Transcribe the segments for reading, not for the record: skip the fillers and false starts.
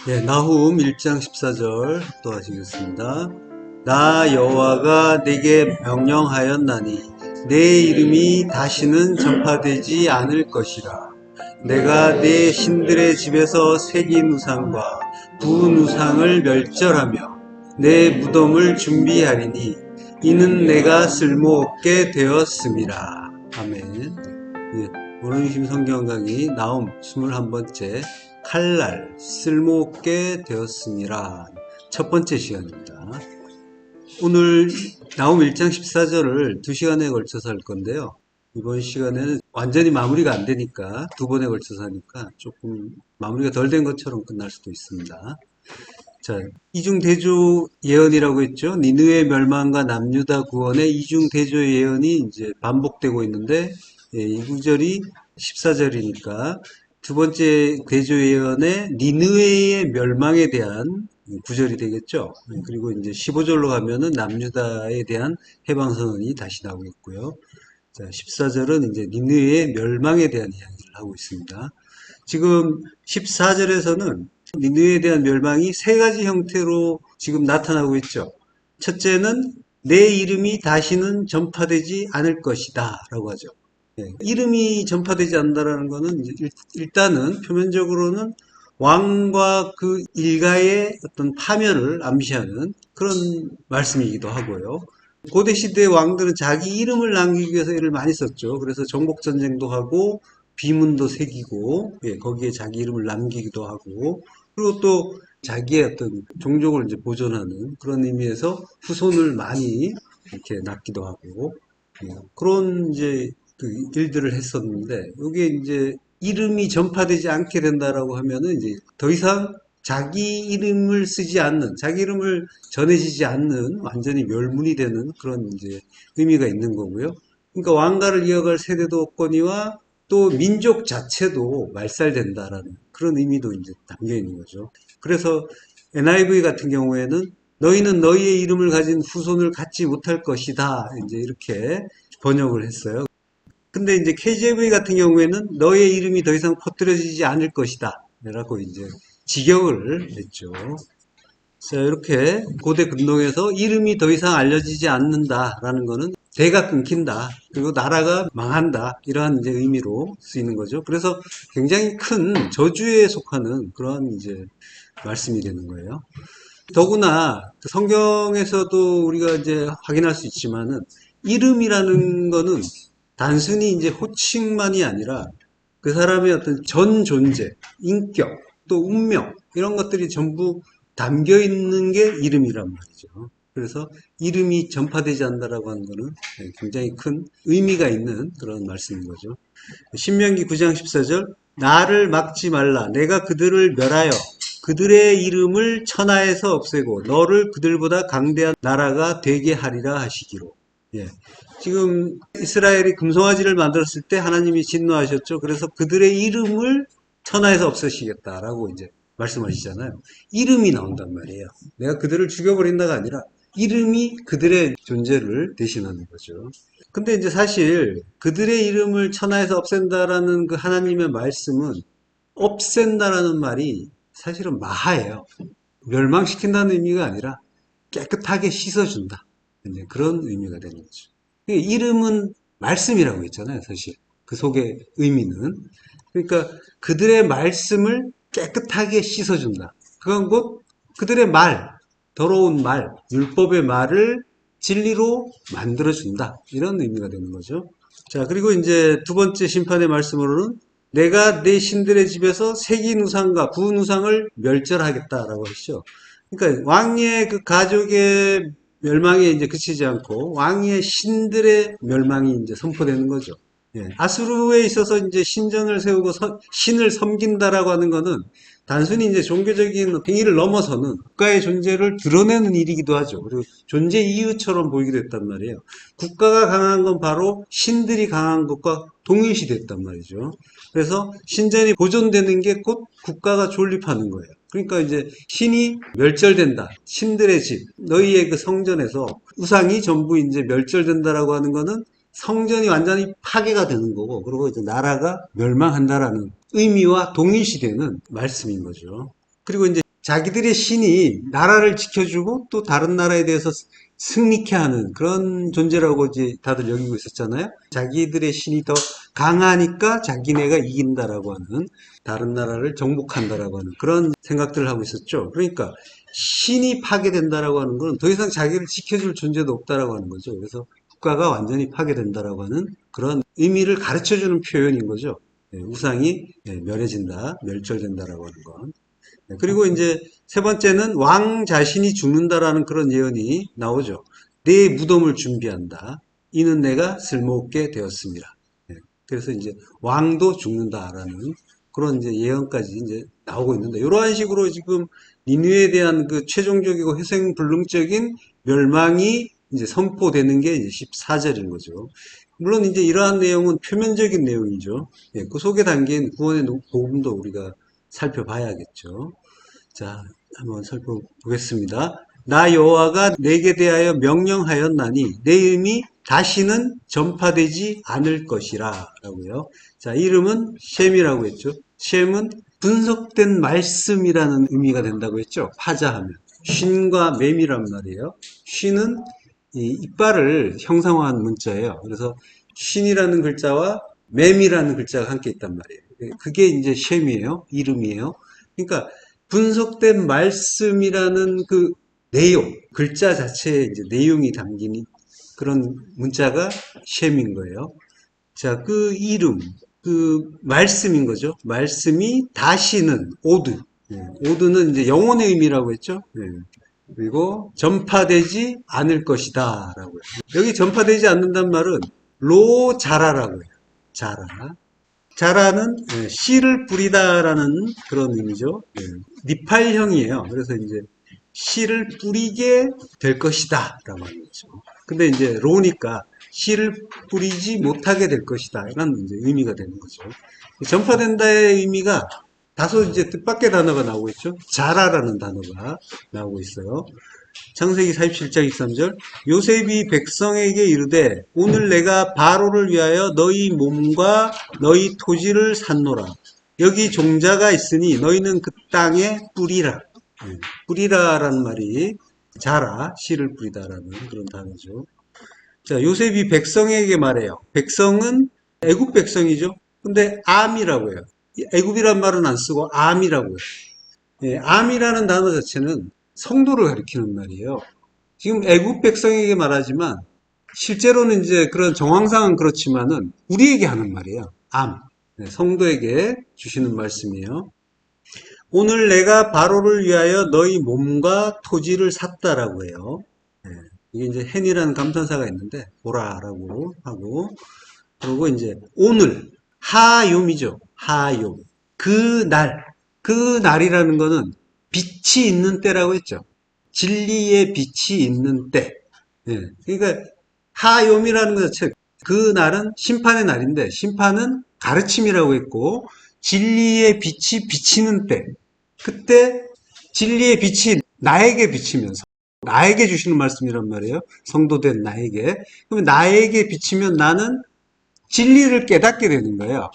네, 나훔 1장 14절 또 하시겠습니다. 나 여호와가 내게 명령하였나니 내 이름이 다시는 전파되지 않을 것이라. 내가 내 신들의 집에서 새긴 우상과 부은 우상을 멸절하며 내 무덤을 준비하리니 이는 내가 쓸모없게 되었음이라. 아멘. 예, 오늘 주신 성경 강의 나훔 21번째 칼날 쓸모없게 되었음이라 첫 번째 시간입니다. 오늘 나훔 1장 14절을 2시간에 걸쳐서 할 건데요. 이번 시간에는 완전히 마무리가 안 되니까 두 번에 걸쳐서 하니까 조금 마무리가 덜 된 것처럼 끝날 수도 있습니다. 자, 이중대조 예언이라고 했죠. 니느웨 멸망과 남유다 구원의 이중대조 예언이 이제 반복되고 있는데, 이 구절이 14절이니까 두 번째 대조 예언의 니느웨의 멸망에 대한 구절이 되겠죠. 그리고 이제 15절로 가면은 남유다에 대한 해방 선언이 다시 나오겠고요. 자, 14절은 이제 니느웨의 멸망에 대한 이야기를 하고 있습니다. 지금 14절에서는 니느웨에 대한 멸망이 세 가지 형태로 지금 나타나고 있죠. 첫째는 내 이름이 다시는 전파되지 않을 것이다 라고 하죠. 이름이 전파되지 않는다라는 것은 일단은 표면적으로는 왕과 그 일가의 어떤 파멸을 암시하는 그런 말씀이기도 하고요. 고대 시대의 왕들은 자기 이름을 남기기 위해서 이를 많이 썼죠. 그래서 정복전쟁도 하고 비문도 새기고 거기에 자기 이름을 남기기도 하고 그리고 또 자기의 어떤 종족을 이제 보존하는 그런 의미에서 후손을 많이 이렇게 낳기도 하고 그런 이제 그 일들을 했었는데 이게 이제 이름이 전파되지 않게 된다라고 하면은 이제 더 이상 자기 이름을 쓰지 않는, 자기 이름을 전해지지 않는 완전히 멸문이 되는 그런 이제 의미가 있는 거고요. 그러니까 왕가를 이어갈 세대도 없거니와 또 민족 자체도 말살된다라는 그런 의미도 이제 담겨 있는 거죠. 그래서 NIV 같은 경우에는 너희는 너희의 이름을 가진 후손을 갖지 못할 것이다. 이제 이렇게 번역을 했어요. 근데 이제 KJV 같은 경우에는 너의 이름이 더 이상 퍼뜨려지지 않을 것이다. 라고 이제 직역을 했죠. 자, 이렇게 고대 근동에서 이름이 더 이상 알려지지 않는다라는 거는 대가 끊긴다. 그리고 나라가 망한다. 이러한 이제 의미로 쓰이는 거죠. 그래서 굉장히 큰 저주에 속하는 그런 이제 말씀이 되는 거예요. 더구나 성경에서도 우리가 이제 확인할 수 있지만은 이름이라는 거는 단순히 이제 호칭만이 아니라 그 사람의 어떤 전 존재, 인격, 또 운명 이런 것들이 전부 담겨 있는 게 이름이란 말이죠. 그래서 이름이 전파되지 않는다라고 하는 것은 굉장히 큰 의미가 있는 그런 말씀인 거죠. 신명기 9장 14절 나를 막지 말라 내가 그들을 멸하여 그들의 이름을 천하에서 없애고 너를 그들보다 강대한 나라가 되게 하리라 하시기로. 예. 지금 이스라엘이 금송아지를 만들었을 때 하나님이 진노하셨죠. 그래서 그들의 이름을 천하에서 없애시겠다라고 이제 말씀하시잖아요. 이름이 나온단 말이에요. 내가 그들을 죽여버린다가 아니라 이름이 그들의 존재를 대신하는 거죠. 근데 이제 사실 그들의 이름을 천하에서 없앤다라는 그 하나님의 말씀은 없앤다라는 말이 사실은 마하예요. 멸망시킨다는 의미가 아니라 깨끗하게 씻어준다. 이제 그런 의미가 되는 거죠. 이름은 말씀이라고 했잖아요, 사실. 그 속의 의미는. 그러니까 그들의 말씀을 깨끗하게 씻어준다. 그건 곧 그들의 말, 더러운 말, 율법의 말을 진리로 만들어준다. 이런 의미가 되는 거죠. 자, 그리고 이제 두 번째 심판의 말씀으로는 내가 내 신들의 집에서 새긴 우상과 구운 우상을 멸절하겠다라고 하시죠. 그러니까 왕의 그 가족의 멸망에 이제 그치지 않고 왕의 신들의 멸망이 이제 선포되는 거죠. 예. 아수르에 있어서 이제 신전을 세우고 신을 섬긴다라고 하는 거는 단순히 이제 종교적인 행위를 넘어서는 국가의 존재를 드러내는 일이기도 하죠. 그리고 존재 이유처럼 보이기도 했단 말이에요. 국가가 강한 건 바로 신들이 강한 것과 동일시 됐단 말이죠. 그래서 신전이 보존되는 게 곧 국가가 존립하는 거예요. 그러니까 이제 신이 멸절된다. 신들의 집, 너희의 그 성전에서 우상이 전부 이제 멸절된다라고 하는 거는 성전이 완전히 파괴가 되는 거고, 그리고 이제 나라가 멸망한다라는 의미와 동일시되는 말씀인 거죠. 그리고 이제 자기들의 신이 나라를 지켜주고 또 다른 나라에 대해서 승리케 하는 그런 존재라고 이제 다들 여기고 있었잖아요. 자기들의 신이 더 강하니까 자기네가 이긴다라고 하는, 다른 나라를 정복한다라고 하는 그런 생각들을 하고 있었죠. 그러니까 신이 파괴된다라고 하는 건 더 이상 자기를 지켜줄 존재도 없다라고 하는 거죠. 그래서 국가가 완전히 파괴된다라고 하는 그런 의미를 가르쳐주는 표현인 거죠. 우상이 멸해진다, 멸절된다라고 하는 건. 그리고 이제 세 번째는 왕 자신이 죽는다라는 그런 예언이 나오죠. 내 무덤을 준비한다. 이는 내가 쓸모없게 되었습니다. 그래서 이제 왕도 죽는다라는 그런 이제 예언까지 이제 나오고 있는데, 이러한 식으로 지금 니느웨에 대한 그 최종적이고 회생불능적인 멸망이 이제 선포되는 게 이제 14절인 거죠. 물론 이제 이러한 내용은 표면적인 내용이죠. 그 속에 담긴 구원의 복음도 우리가 살펴봐야겠죠. 자, 한번 살펴보겠습니다. 나 여호와가 내게 대하여 명령하였나니 내 이름이 다시는 전파되지 않을 것이라 라고요. 자, 이름은 셈이라고 했죠. 셈은 분석된 말씀이라는 의미가 된다고 했죠. 파자하면 쉰과 맴이란 말이에요. 쉰은 이 이빨을 형상화한 문자예요. 그래서 쉰이라는 글자와 맴이라는 글자가 함께 있단 말이에요. 그게 이제 셈이에요. 이름이에요. 그러니까 분석된 말씀이라는 그 내용, 글자 자체에 이제 내용이 담긴 그런 문자가 셈인 거예요. 자, 그 이름, 그 말씀인 거죠. 말씀이 다시는 오드. 오드는 이제 영혼의 의미라고 했죠. 그리고 전파되지 않을 것이다 라고요. 여기 전파되지 않는단 말은 로자라라고 해요. 자라. 자라는 씨를 뿌리다라는 그런 의미죠. 니팔형이에요. 그래서 이제 씨를 뿌리게 될 것이다 라고 하는 거죠. 근데 이제 로니까 씨를 뿌리지 못하게 될 것이다 이런 이제 의미가 되는 거죠. 전파된다의 의미가 다소 이제 뜻밖의 단어가 나오고 있죠. 자라라는 단어가 나오고 있어요. 창세기 47장 23절 요셉이 백성에게 이르되 오늘 내가 바로를 위하여 너희 몸과 너희 토지를 샀노라. 여기 종자가 있으니 너희는 그 땅에 뿌리라. 뿌리라라는 말이 자라, 씨를 뿌리다라는 그런 단어죠. 자, 요셉이 백성에게 말해요. 백성은 애굽 백성이죠. 근데 암이라고 해요. 애굽이란 말은 안 쓰고 암이라고 해요. 암이라는 단어 자체는 성도를 가리키는 말이에요. 지금 애굽 백성에게 말하지만 실제로는 이제 그런 정황상은 그렇지만은 우리에게 하는 말이에요. 암. 성도에게 주시는 말씀이에요. 오늘 내가 바로를 위하여 너희 몸과 토지를 샀다라고 해요. 이게 이제 헨이라는 감탄사가 있는데 보라라고 하고, 그리고 이제 오늘 하욤이죠. 하욤. 그 날이라는 거는 빛이 있는 때라고 했죠. 진리의 빛이 있는 때. 그러니까 하욤이라는 것 자체, 그 날은 심판의 날인데 심판은 가르침이라고 했고, 진리의 빛이 비치는 때, 그때 진리의 빛이 나에게 비치면서 나에게 주시는 말씀이란 말이에요. 성도된 나에게. 그러면 나에게 비치면 나는 진리를 깨닫게 되는 거예요.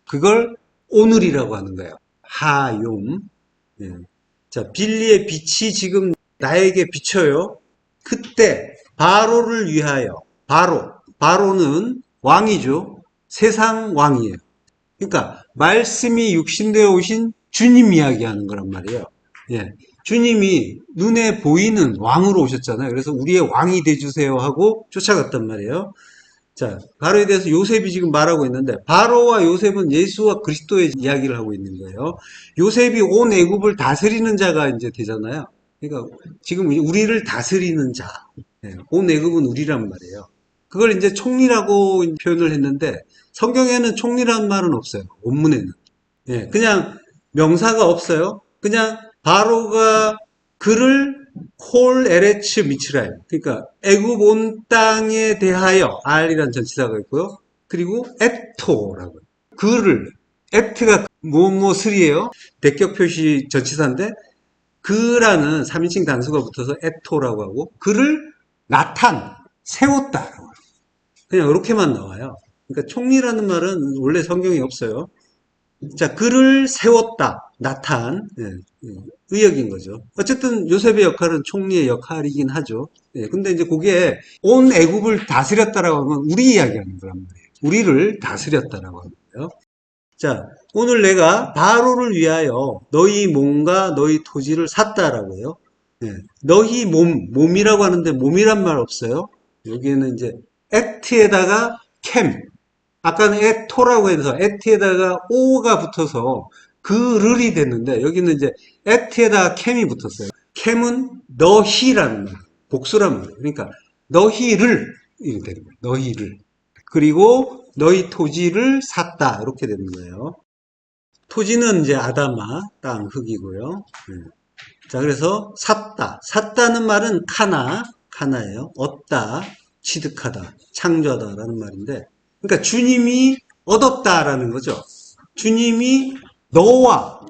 그걸 오늘이라고 하는 거예요. 하욤. 자, 진리의 빛이 지금 나에게 비쳐요. 그때 바로를 위하여, 바로는 왕이죠. 세상 왕이에요. 그러니까 말씀이 육신되어 오신 주님 이야기하는 거란 말이에요. 주님이 눈에 보이는 왕으로 오셨잖아요. 그래서 우리의 왕이 돼주세요 하고 쫓아갔단 말이에요. 자, 바로에 대해서 요셉이 지금 말하고 있는데, 바로와 요셉은 예수와 그리스도의 이야기를 하고 있는 거예요. 요셉이 온 애굽을 다스리는 자가 이제 되잖아요. 그러니까 지금 우리를 다스리는 자, 온 애굽은 우리란 말이에요. 그걸 이제 총리라고 표현을 했는데 성경에는 총리라는 말은 없어요. 원문에는. 그냥 명사가 없어요. 그냥 바로가 그를 콜 에레츠 미츠라임, 그러니까 애굽 온 땅에 대하여 알이라는 전치사가 있고요. 그리고 에토라고, 그를, 에트가 뭐뭐슬이에요. 대격 표시 전치사인데 그라는 3인칭 단수가 붙어서 에토라고 하고, 그를 세웠다라고 해요. 그냥 이렇게만 나와요. 그러니까 총리라는 말은 원래 성경에 없어요. 자, 그를 세웠다. 나탄. 예, 의역인 거죠. 어쨌든 요셉의 역할은 총리의 역할이긴 하죠. 예, 근데 이제 그게 온 애굽을 다스렸다라고 하면 우리 이야기하는 거란 말이에요. 우리를 다스렸다라고 하는 거예요. 자, 오늘 내가 바로를 위하여 너희 몸과 너희 토지를 샀다라고요. 예, 너희 몸이라고 하는데 몸이란 말 없어요. 여기에는 이제 액트에다가 캠, 아까는 액토라고 해서 액트에다가 오가 붙어서 그를이 됐는데 여기는 이제 액트에다가 캠이 붙었어요. 캠은 너희라는 말, 복수란 말이에요. 그러니까 너희를 이렇게 되는 거예요. 너희를. 그리고 너희 토지를 샀다 이렇게 되는 거예요. 토지는 이제 아다마 땅 흙이고요. 자, 그래서 샀다는 말은 카나예요. 얻다, 취득하다, 창조하다라는 말인데, 그러니까 주님이 얻었다라는 거죠. 주님이 너와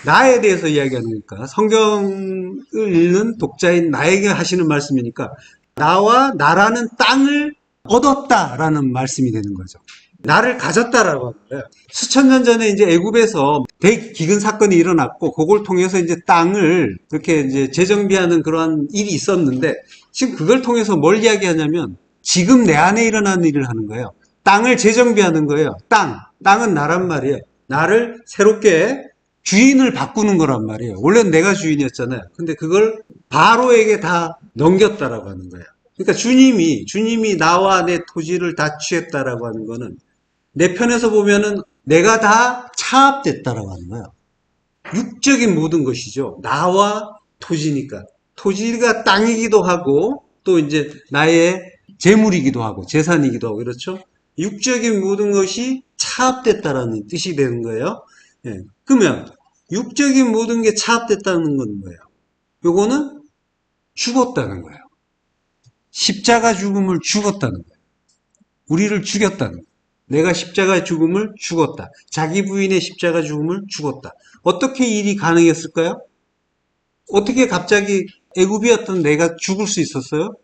나에 대해서 이야기하니까 성경을 읽는 독자인 나에게 하시는 말씀이니까 나와 나라는 땅을 얻었다라는 말씀이 되는 거죠. 나를 가졌다라고 하는 거예요. 수천 년 전에 이제 애굽에서 대기근 사건이 일어났고 그걸 통해서 이제 땅을 그렇게 이제 재정비하는 그러한 일이 있었는데 지금 그걸 통해서 뭘 이야기하냐면 지금 내 안에 일어나는 일을 하는 거예요. 땅을 재정비하는 거예요. 땅은 나란 말이에요. 나를 새롭게 주인을 바꾸는 거란 말이에요. 원래는 내가 주인이었잖아요. 근데 그걸 바로에게 다 넘겼다라고 하는 거예요. 그러니까 주님이 나와 내 토지를 다 취했다라고 하는 거는 내 편에서 보면은 내가 다 차압됐다라고 하는 거예요. 육적인 모든 것이죠. 나와 토지니까. 토지가 땅이기도 하고 또 이제 나의 재물이기도 하고 재산이기도 하고 그렇죠. 육적인 모든 것이 차압됐다라는 뜻이 되는 거예요. 예. 그러면 육적인 모든 게 차압됐다는 건 뭐예요? 요거는 죽었다는 거예요. 십자가 죽음을 죽었다는 거예요. 우리를 죽였다는 거예요. 내가 십자가 죽음을 죽었다. 자기 부인의 십자가 죽음을 죽었다. 어떻게 일이 가능했을까요? 어떻게 갑자기 애굽이었던 내가 죽을 수 있었어요?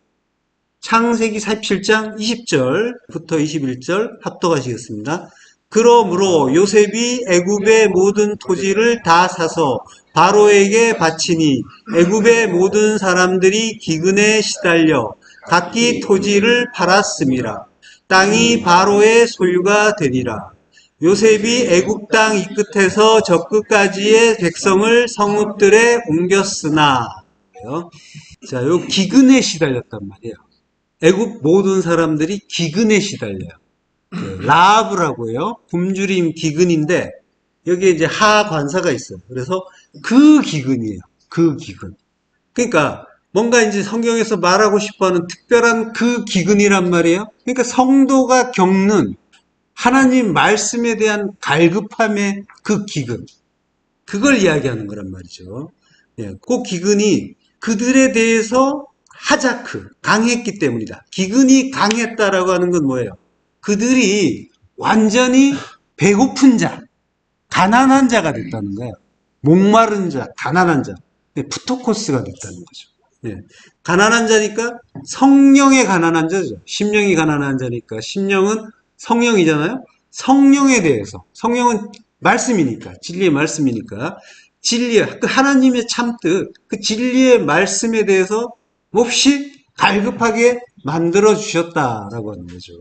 창세기 47장 20절부터 21절 합독하시겠습니다. 그러므로 요셉이 애굽의 모든 토지를 다 사서 바로에게 바치니 애굽의 모든 사람들이 기근에 시달려 각기 토지를 팔았음이라. 땅이 바로의 소유가 되니라. 요셉이 애굽 땅 이 끝에서 저 끝까지의 백성을 성읍들에 옮겼으나. 자, 요 기근에 시달렸단 말이에요. 애굽 모든 사람들이 기근에 시달려요. 라합이라고 해요. 굶주림 기근인데 여기에 이제 하관사가 있어요. 그래서 그 기근이에요. 그 기근. 그러니까 뭔가 이제 성경에서 말하고 싶어하는 특별한 그 기근이란 말이에요. 그러니까 성도가 겪는 하나님 말씀에 대한 갈급함의 그 기근. 그걸 이야기하는 거란 말이죠. 예, 그 기근이 그들에 대해서 하자크, 강했기 때문이다. 기근이 강했다라고 하는 건 뭐예요? 그들이 완전히 배고픈 자, 가난한 자가 됐다는 거예요. 목마른 자, 가난한 자. 푸토코스가 됐다는 거죠. 예. 가난한 자니까 성령의 가난한 자죠. 심령이 가난한 자니까 심령은 성령이잖아요. 성령에 대해서 성령은 말씀이니까 진리의 말씀이니까 진리의 그 하나님의 참뜻 그 진리의 말씀에 대해서 몹시 갈급하게 만들어 주셨다라고 하는 거죠.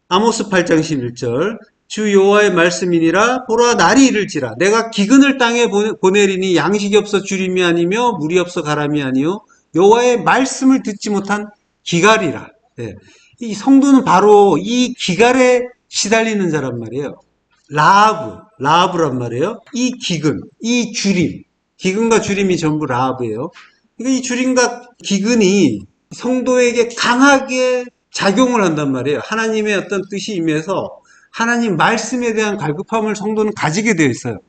아모스 8장 11절 주 여호와의 말씀이니라 보라 날이 이를지라 내가 기근을 땅에 보내리니 양식이 없어 주림이 아니며 물이 없어 가람이 아니요 여호와의 말씀을 듣지 못한 기갈이라. 네. 이 성도는 바로 이 기갈에 시달리는 자란 말이에요. 라합란 말이에요. 이 기근, 이 주림, 기근과 주림이 전부 라합이에요. 그러니까 이 주림과 기근이 성도에게 강하게 작용을 한단 말이에요. 하나님의 어떤 뜻이 임해서 하나님 말씀에 대한 갈급함을 성도는 가지게 되어 있어요.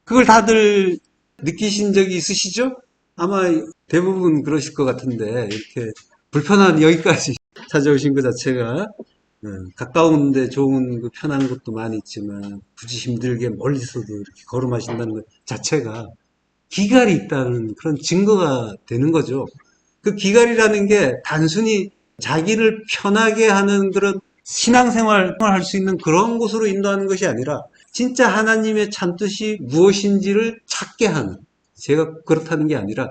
그걸 다들 느끼신 적이 있으시죠? 아마 대부분 그러실 것 같은데 이렇게 불편한 여기까지 찾아오신 것 자체가 가까운데 좋은 그 편한 것도 많이 있지만 굳이 힘들게 멀리서도 이렇게 걸음하신다는 것 자체가 기갈이 있다는 그런 증거가 되는 거죠. 그 기갈이라는 게 단순히 자기를 편하게 하는 그런 신앙생활 할 수 있는 그런 곳으로 인도하는 것이 아니라 진짜 하나님의 참뜻이 무엇인지를 찾게 하는, 제가 그렇다는 게 아니라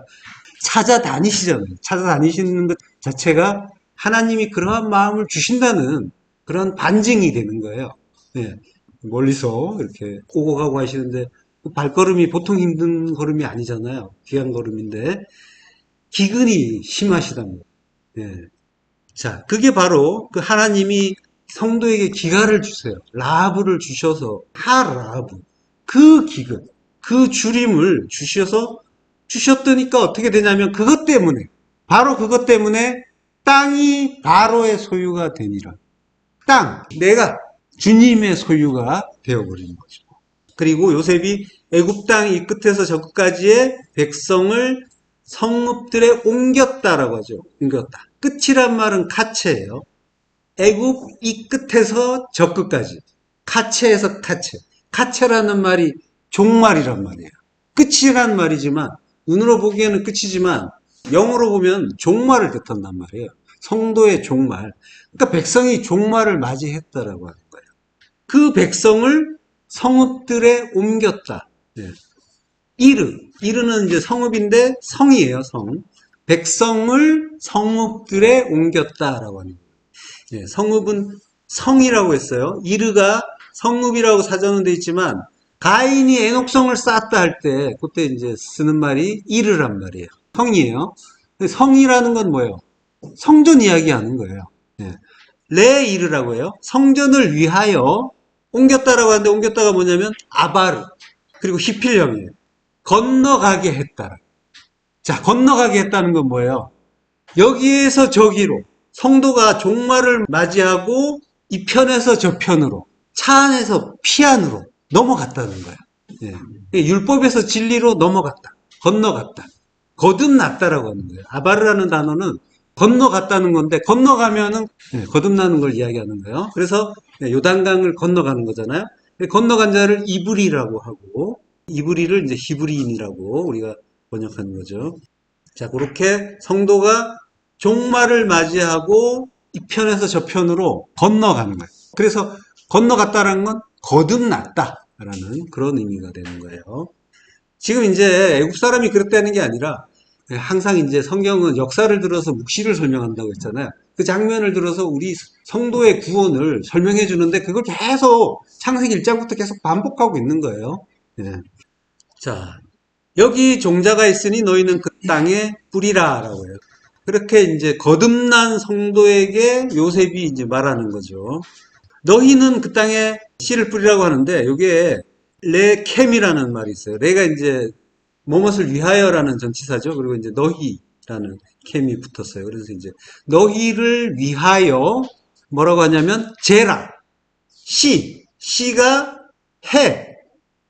찾아다니시잖아요. 찾아다니시는 것 자체가 하나님이 그러한 마음을 주신다는 그런 반증이 되는 거예요. 네. 멀리서 이렇게 오고 가고 하시는데 발걸음이 보통 힘든 걸음이 아니잖아요. 귀한 걸음인데 기근이 심하시답니다. 네. 자, 그게 바로 그 하나님이 성도에게 기가를 주세요. 라합을 주셔서 하라합 그 기근, 그 주림을 주셨더니까 어떻게 되냐면 그것 때문에 바로 그것 때문에 땅이 바로의 소유가 되니라. 땅, 내가 주님의 소유가 되어버린 거죠. 그리고 요셉이 애굽 땅 이 끝에서 저 끝까지의 백성을 성읍들에 옮겼다라고 하죠. 옮겼다. 끝이란 말은 카체예요. 애굽 이 끝에서 저 끝까지. 카체에서 카체. 카체라는 말이 종말이란 말이에요. 끝이란 말이지만 눈으로 보기에는 끝이지만 영어로 보면 종말을 뜻한단 말이에요. 성도의 종말. 그러니까 백성이 종말을 맞이했다라고 하는 거예요. 그 백성을 성읍들에 옮겼다. 네. 이르는 이제 성읍인데 성이에요, 성. 백성을 성읍들에 옮겼다라고 하는 거예요. 네, 성읍은 성이라고 했어요. 이르가 성읍이라고 사전은 돼 있지만 가인이 에녹성을 쌓았다 할 때 그때 이제 쓰는 말이 이르란 말이에요. 성이에요. 성이라는 건 뭐예요? 성전 이야기하는 거예요. 네. 레 이르라고 해요. 성전을 위하여 옮겼다라고 하는데 옮겼다가 뭐냐면 아바르 그리고 히필령이에요. 건너가게 했다. 자, 건너가게 했다는 건 뭐예요? 여기에서 저기로 성도가 종말을 맞이하고 이 편에서 저 편으로 차 안에서 피 안으로 넘어갔다는 거야. 예. 율법에서 진리로 넘어갔다. 건너갔다. 거듭났다라고 하는 거예요. 아바르라는 단어는 건너갔다는 건데 건너가면은 거듭나는 걸 이야기하는 거예요. 그래서 요단강을 건너가는 거잖아요. 건너간 자를 이브리라고 하고 이브리를 이제 히브리인이라고 우리가 번역하는 거죠. 자, 그렇게 성도가 종말을 맞이하고 이 편에서 저 편으로 건너가는 거예요. 그래서 건너갔다는 건 거듭났다라는 그런 의미가 되는 거예요. 지금 이제 애국 사람이 그랬다는 게 아니라 항상 이제 성경은 역사를 들어서 묵시를 설명한다고 했잖아요. 그 장면을 들어서 우리 성도의 구원을 설명해 주는데 그걸 계속 창세기 1장부터 계속 반복하고 있는 거예요. 네. 자, 여기 종자가 있으니 너희는 그 땅에 뿌리라라고 해요. 그렇게 이제 거듭난 성도에게 요셉이 이제 말하는 거죠. 너희는 그 땅에 씨를 뿌리라고 하는데 여기에 레캠이라는 말이 있어요. 레가 이제 무엇을 위하여라는 전치사죠. 그리고 이제 너희라는 캠이 붙었어요. 그래서 이제 너희를 위하여 뭐라고 하냐면 제라 씨가 해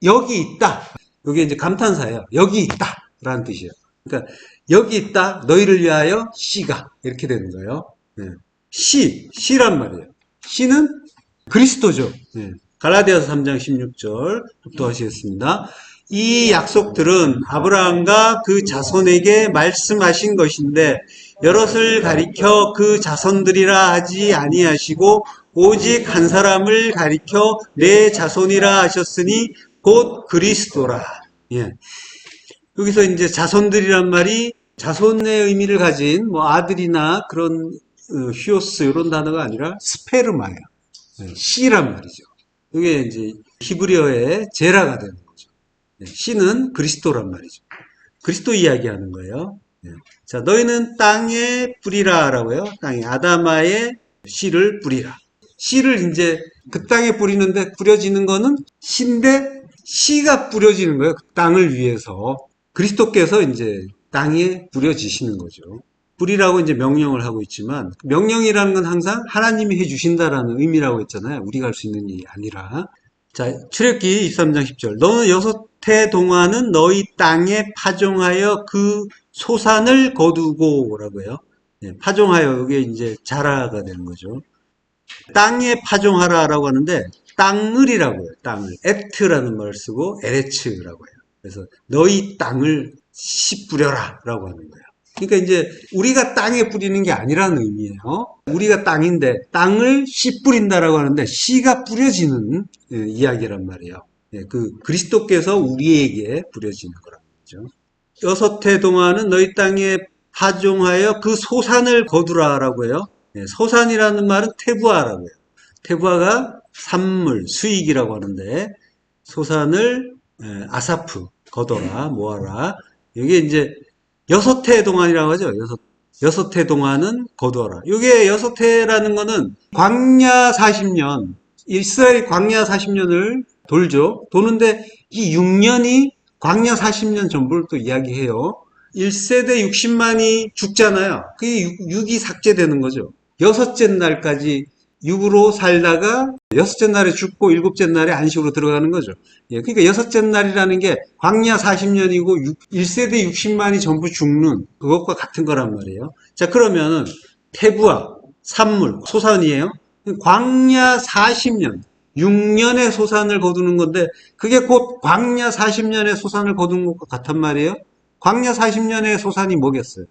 여기 있다. 여기 이제 감탄사예요. 여기 있다라는 뜻이에요. 그러니까 여기 있다. 너희를 위하여 씨가 이렇게 되는 거예요. 네. 씨란 말이에요. 씨는 그리스도죠. 네. 갈라디아서 3장 16절 독도하시겠습니다. 이 약속들은 아브라함과 그 자손에게 말씀하신 것인데 여럿을 가리켜 그 자손들이라 하지 아니하시고 오직 한 사람을 가리켜 내 자손이라 하셨으니 곧 그리스도라. 예. 여기서 이제 자손들이란 말이 자손의 의미를 가진 뭐 아들이나 그런 휴오스 이런 단어가 아니라 스페르마야. 씨란 말이죠. 이게 이제 히브리어의 제라가 되는 거죠. 씨는 그리스도란 말이죠. 그리스도 이야기하는 거예요. 자, 너희는 땅에 뿌리라라고요. 땅에 아다마의 씨를 뿌리라. 씨를 이제 그 땅에 뿌리는데 뿌려지는 거는 씨인데 씨가 뿌려지는 거예요. 그 땅을 위해서. 그리스도께서 이제 땅에 뿌려지시는 거죠. 뿌리라고 이제 명령을 하고 있지만 명령이라는 건 항상 하나님이 해주신다라는 의미라고 했잖아요. 우리가 할 수 있는 일이 아니라. 자, 출애굽기 23장 10절. 너는 6해 동안은 너희 땅에 파종하여 그 소산을 거두고 라고 해요. 네, 파종하여 이게 이제 자라가 되는 거죠. 땅에 파종하라라고 하는데 땅을이라고 해요. 땅을. 에트라는 말을 쓰고 에레츠라고 해요. 그래서 너희 땅을 씨 뿌려라 라고 하는 거예요. 그러니까 이제 우리가 땅에 뿌리는 게 아니라는 의미예요. 우리가 땅인데 땅을 씨 뿌린다라고 하는데 씨가 뿌려지는 이야기란 말이에요. 그 그리스도께서 우리에게 뿌려지는 거란 말이죠. 여섯 해 동안은 너희 땅에 파종하여 그 소산을 거두라라고 해요. 소산이라는 말은 태부하라고 해요. 태부하가 산물, 수익이라고 하는데 소산을 아사프, 거둬라, 모아라. 이게 이제 여섯 해 동안이라고 하죠. 여섯 해 동안은 거두어라. 이게 여섯 해라는 거는 광야 40년, 이스라엘 광야 40년을 돌죠. 도는데 이 6년이 광야 40년 전부를 또 이야기해요. 1세대 60만이 죽잖아요. 그게 6이 삭제되는 거죠. 여섯째 날까지 육으로 살다가 여섯째 날에 죽고 일곱째 날에 안식으로 들어가는 거죠. 그러니까 여섯째 날이라는 게 광야 40년이고 1세대 60만이 전부 죽는 그것과 같은 거란 말이에요. 자, 그러면은 태부와 산물, 소산이에요. 광야 40년, 6년의 소산을 거두는 건데 그게 곧 광야 40년의 소산을 거두는 것과 같단 말이에요. 광야 40년의 소산이 뭐겠어요?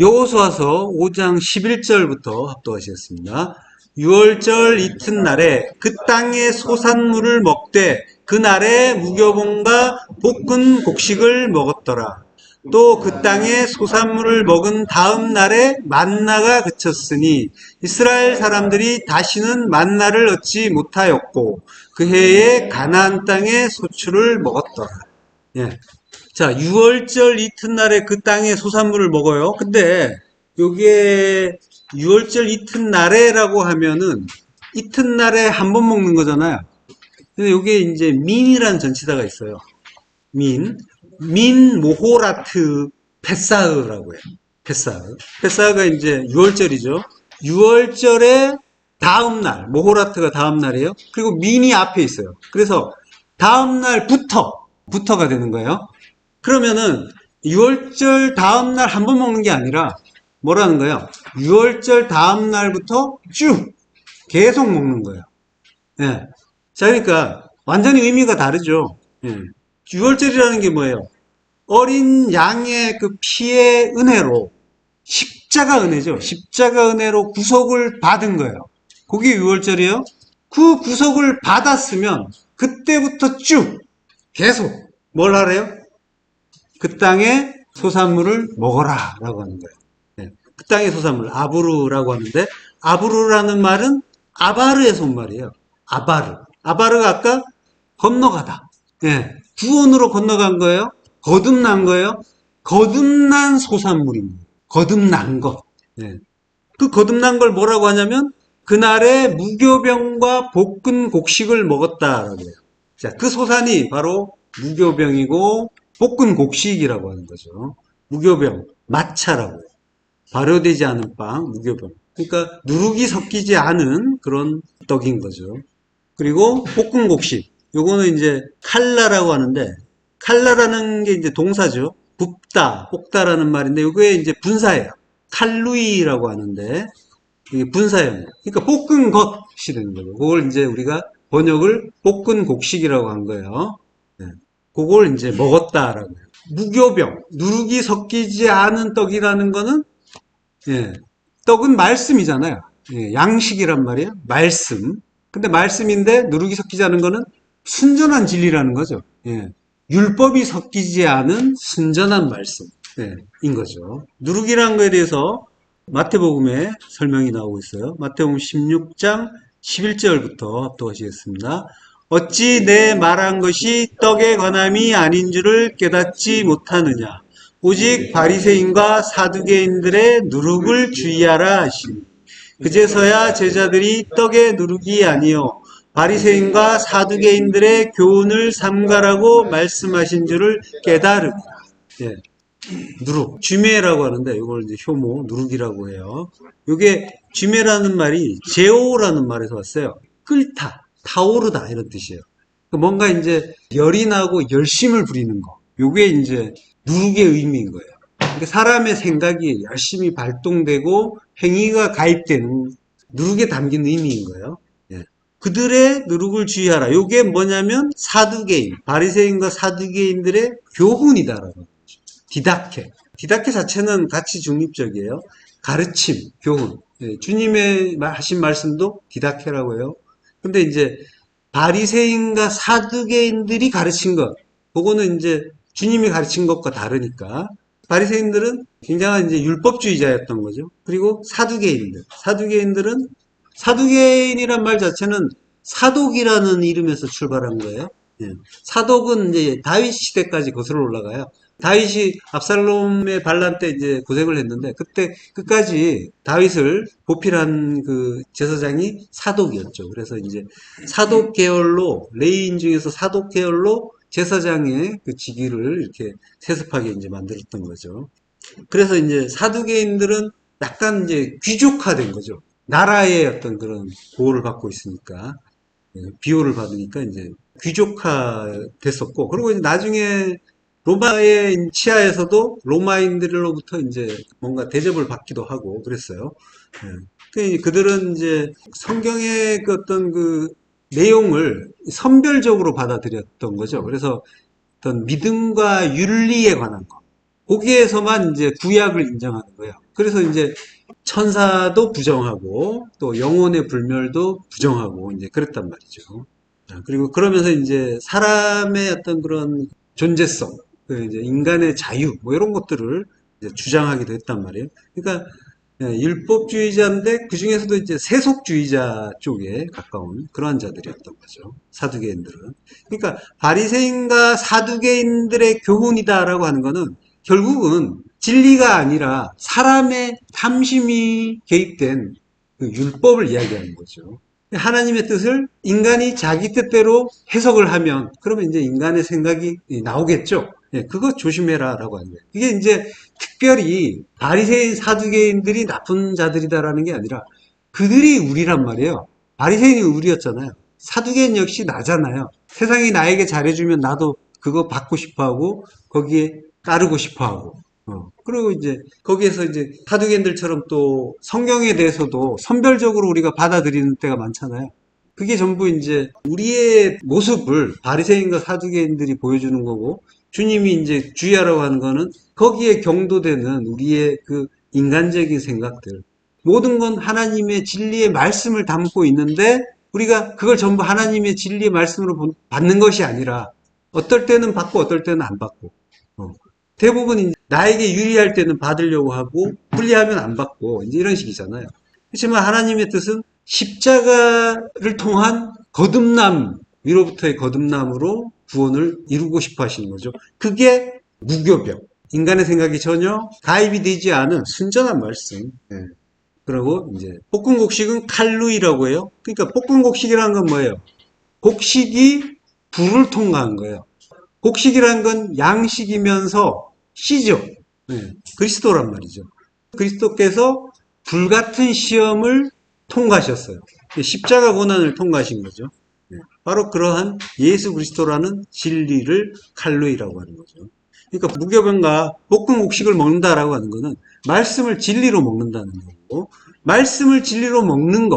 여호수아서 5장 11절부터 합독하시겠습니다. 6월절 이튿날에 그 땅의 소산물을 먹되 그날에 무교봉과 볶은 곡식을 먹었더라. 또 그 땅의 소산물을 먹은 다음 날에 만나가 그쳤으니 이스라엘 사람들이 다시는 만나를 얻지 못하였고 그 해에 가나안 땅의 소출을 먹었더라. 예. 자, 6월절 이튿날에 그 땅의 소산물을 먹어요. 근데 요게 6월절 이튿날에라고 하면은 이튿날에 한 번 먹는 거잖아요. 근데 요게 이제 민이라는 전치사가 있어요. 민 모호라트 페사흐라고 해요. 페사흐가 이제 6월절이죠. 6월절에 다음 날, 모호라트가 다음 날이에요. 그리고 민이 앞에 있어요. 그래서 다음 날부터가 되는 거예요. 그러면은 6월절 다음 날 한 번 먹는 게 아니라 뭐라는 거예요? 6월절 다음 날부터 쭉 계속 먹는 거예요. 예. 자, 그러니까 완전히 의미가 다르죠. 예. 6월절이라는 게 뭐예요? 어린 양의 그 피의 은혜로 십자가 은혜죠. 십자가 은혜로 구속을 받은 거예요. 그게 6월절이에요. 그 구속을 받았으면 그때부터 쭉 계속 뭘 하래요? 그 땅의 소산물을 먹어라 라고 하는 거예요. 네. 그 땅의 소산물, 아부르라고 하는데 아부르라는 말은 아바르에서 온 말이에요. 아바르가 아까 건너가다. 네. 구원으로 건너간 거예요. 거듭난 거예요. 거듭난 소산물입니다. 거듭난 것. 네. 그 거듭난 걸 뭐라고 하냐면 그날에 무교병과 볶은 곡식을 먹었다라고 해요. 자, 그 소산이 바로 무교병이고 볶은 곡식이라고 하는 거죠. 무교병, 마차라고 해요. 발효되지 않은 빵, 무교병. 그러니까 누룩이 섞이지 않은 그런 떡인 거죠. 그리고 볶은 곡식. 요거는 이제 칼라라고 하는데 칼라라는 게 이제 동사죠. 붓다, 볶다라는 말인데 요게 이제 분사예요. 칼루이라고 하는데 이게 분사예요. 그러니까 볶은 것이 되는 거죠. 그걸 이제 우리가 번역을 볶은 곡식이라고 한 거예요. 네. 그걸 이제 먹었다라고 해요. 무교병, 누룩이 섞이지 않은 떡이라는 거는 예, 떡은 말씀이잖아요. 예, 양식이란 말이에요. 말씀. 근데 말씀인데 누룩이 섞이지 않은 거는 순전한 진리라는 거죠. 예, 율법이 섞이지 않은 순전한 말씀. 예, 인 거죠. 누룩이라는 거에 대해서 마태복음에 설명이 나오고 있어요. 마태복음 16장 11절부터 합독하시겠습니다. 어찌 내 말한 것이 떡에 관함이 아닌 줄을 깨닫지 못하느냐. 오직 바리새인과 사두개인들의 누룩을 주의하라 하시니 그제서야 제자들이 떡의 누룩이 아니요 바리새인과 사두개인들의 교훈을 삼가라고 말씀하신 줄을 깨달으리라. 예. 누룩, 쥐매라고 하는데 이걸 이제 효모, 누룩이라고 해요. 이게 쥐매라는 말이 제오라는 말에서 왔어요. 끓다, 타오르다 이런 뜻이에요. 뭔가 이제 열이 나고 열심을 부리는 거. 이게 이제 누룩의 의미인 거예요. 그러니까 사람의 생각이 열심히 발동되고 행위가 가입되는 누룩에 담긴 의미인 거예요. 예. 그들의 누룩을 주의하라. 이게 뭐냐면 사두개인, 바리새인과 사두개인들의 교훈이다라고. 디다케. 디다케 자체는 가치 중립적이에요. 가르침, 교훈. 예, 주님의 하신 말씀도 디다케라고 해요. 근데 이제 바리새인과 사두개인들이 가르친 것, 그거는 이제 주님이 가르친 것과 다르니까 바리새인들은 굉장한 이제 율법주의자였던 거죠. 그리고 사두개인들은 사두개인이란 말 자체는 사독이라는 이름에서 출발한 거예요. 예. 사독은 이제 다윗 시대까지 거슬러 올라가요. 다윗이 압살롬의 반란 때 이제 고생을 했는데 그때 끝까지 다윗을 보필한 그 제사장이 사독이었죠. 그래서 이제 사독 계열로 레위인 중에서 사독 계열로 제사장의 그 직위를 이렇게 세습하게 이제 만들었던 거죠. 그래서 이제 사두개인들은 약간 이제 귀족화된 거죠. 나라의 어떤 그런 보호를 받고 있으니까 비호를 받으니까 이제 귀족화 됐었고 그리고 이제 나중에 로마의 치하에서도 로마인들로부터 이제 뭔가 대접을 받기도 하고 그랬어요. 그들은 이제 성경의 그 어떤 그 내용을 선별적으로 받아들였던 거죠. 그래서 어떤 믿음과 윤리에 관한 거. 거기에서만 이제 구약을 인정하는 거예요. 그래서 이제 천사도 부정하고 또 영혼의 불멸도 부정하고 이제 그랬단 말이죠. 그리고 그러면서 이제 사람의 어떤 그런 존재성, 그 이제 인간의 자유, 뭐 이런 것들을 이제 주장하기도 했단 말이에요. 그러니까 율법주의자인데 그 중에서도 이제 세속주의자 쪽에 가까운 그러한 자들이었던 거죠. 사두개인들은. 그러니까 바리새인과 사두개인들의 교훈이다라고 하는 거는 결국은 진리가 아니라 사람의 탐심이 개입된 그 율법을 이야기하는 거죠. 하나님의 뜻을 인간이 자기 뜻대로 해석을 하면 그러면 이제 인간의 생각이 나오겠죠. 예, 그거 조심해라 라고 하는 거예요. 이게 이제 특별히 바리새인 사두개인들이 나쁜 자들이다라는 게 아니라 그들이 우리란 말이에요. 바리새인이 우리였잖아요. 사두개인 역시 나잖아요. 세상이 나에게 잘해주면 나도 그거 받고 싶어하고 거기에 따르고 싶어하고 그리고 이제 거기에서 이제 사두개인들처럼 또 성경에 대해서도 선별적으로 우리가 받아들이는 때가 많잖아요. 그게 전부 이제 우리의 모습을 바리새인과 사두개인들이 보여주는 거고 주님이 이제 주의하라고 하는 거는 거기에 경도되는 우리의 그 인간적인 생각들 모든 건 하나님의 진리의 말씀을 담고 있는데 우리가 그걸 전부 하나님의 진리의 말씀으로 받는 것이 아니라 어떨 때는 받고 어떨 때는 안 받고 대부분 이제 나에게 유리할 때는 받으려고 하고 불리하면 안 받고 이제 이런 식이잖아요. 그렇지만 하나님의 뜻은 십자가를 통한 거듭남 위로부터의 거듭남으로 구원을 이루고 싶어 하시는 거죠. 그게 무교병. 인간의 생각이 전혀 가입이 되지 않은 순전한 말씀. 예. 그리고 이제 볶음곡식은 칼루이라고 해요. 그러니까 볶음곡식이라는 건 뭐예요? 곡식이 불을 통과한 거예요. 곡식이라는 건 양식이면서 씨죠. 네, 그리스도란 말이죠. 그리스도께서 불같은 시험을 통과하셨어요. 십자가 고난을 통과하신 거죠. 네, 바로 그러한 예수 그리스도라는 진리를 칼로이라고 하는 거죠. 그러니까 무교병과 볶은 곡식을 먹는다라고 하는 거는 말씀을 진리로 먹는다는 거고 말씀을 진리로 먹는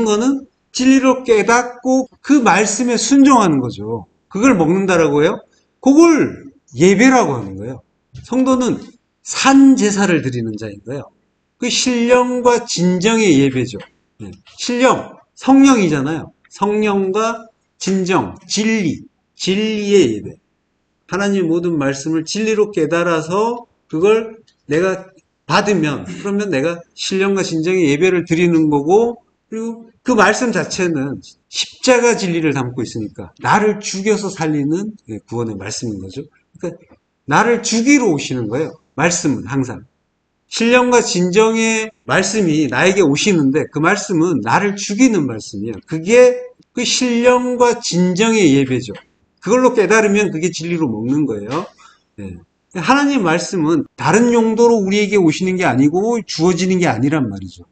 거는 진리로 깨닫고 그 말씀에 순종하는 거죠. 그걸 먹는다라고 해요. 그걸 예배라고 하는 거예요. 성도는 산 제사를 드리는 자인 거예요. 그 신령과 진정의 예배죠. 신령, 성령이잖아요. 성령과 진정, 진리의 예배. 하나님의 모든 말씀을 진리로 깨달아서 그걸 내가 받으면 그러면 내가 신령과 진정의 예배를 드리는 거고 그리고 그 말씀 자체는 십자가 진리를 담고 있으니까 나를 죽여서 살리는 구원의 말씀인 거죠. 그러니까 나를 죽이러 오시는 거예요. 말씀은 항상. 신령과 진정의 말씀이 나에게 오시는데 그 말씀은 나를 죽이는 말씀이에요. 그게 그 신령과 진정의 예배죠. 그걸로 깨달으면 그게 진리로 먹는 거예요. 네. 하나님 말씀은 다른 용도로 우리에게 오시는 게 아니고 주어지는 게 아니란 말이죠.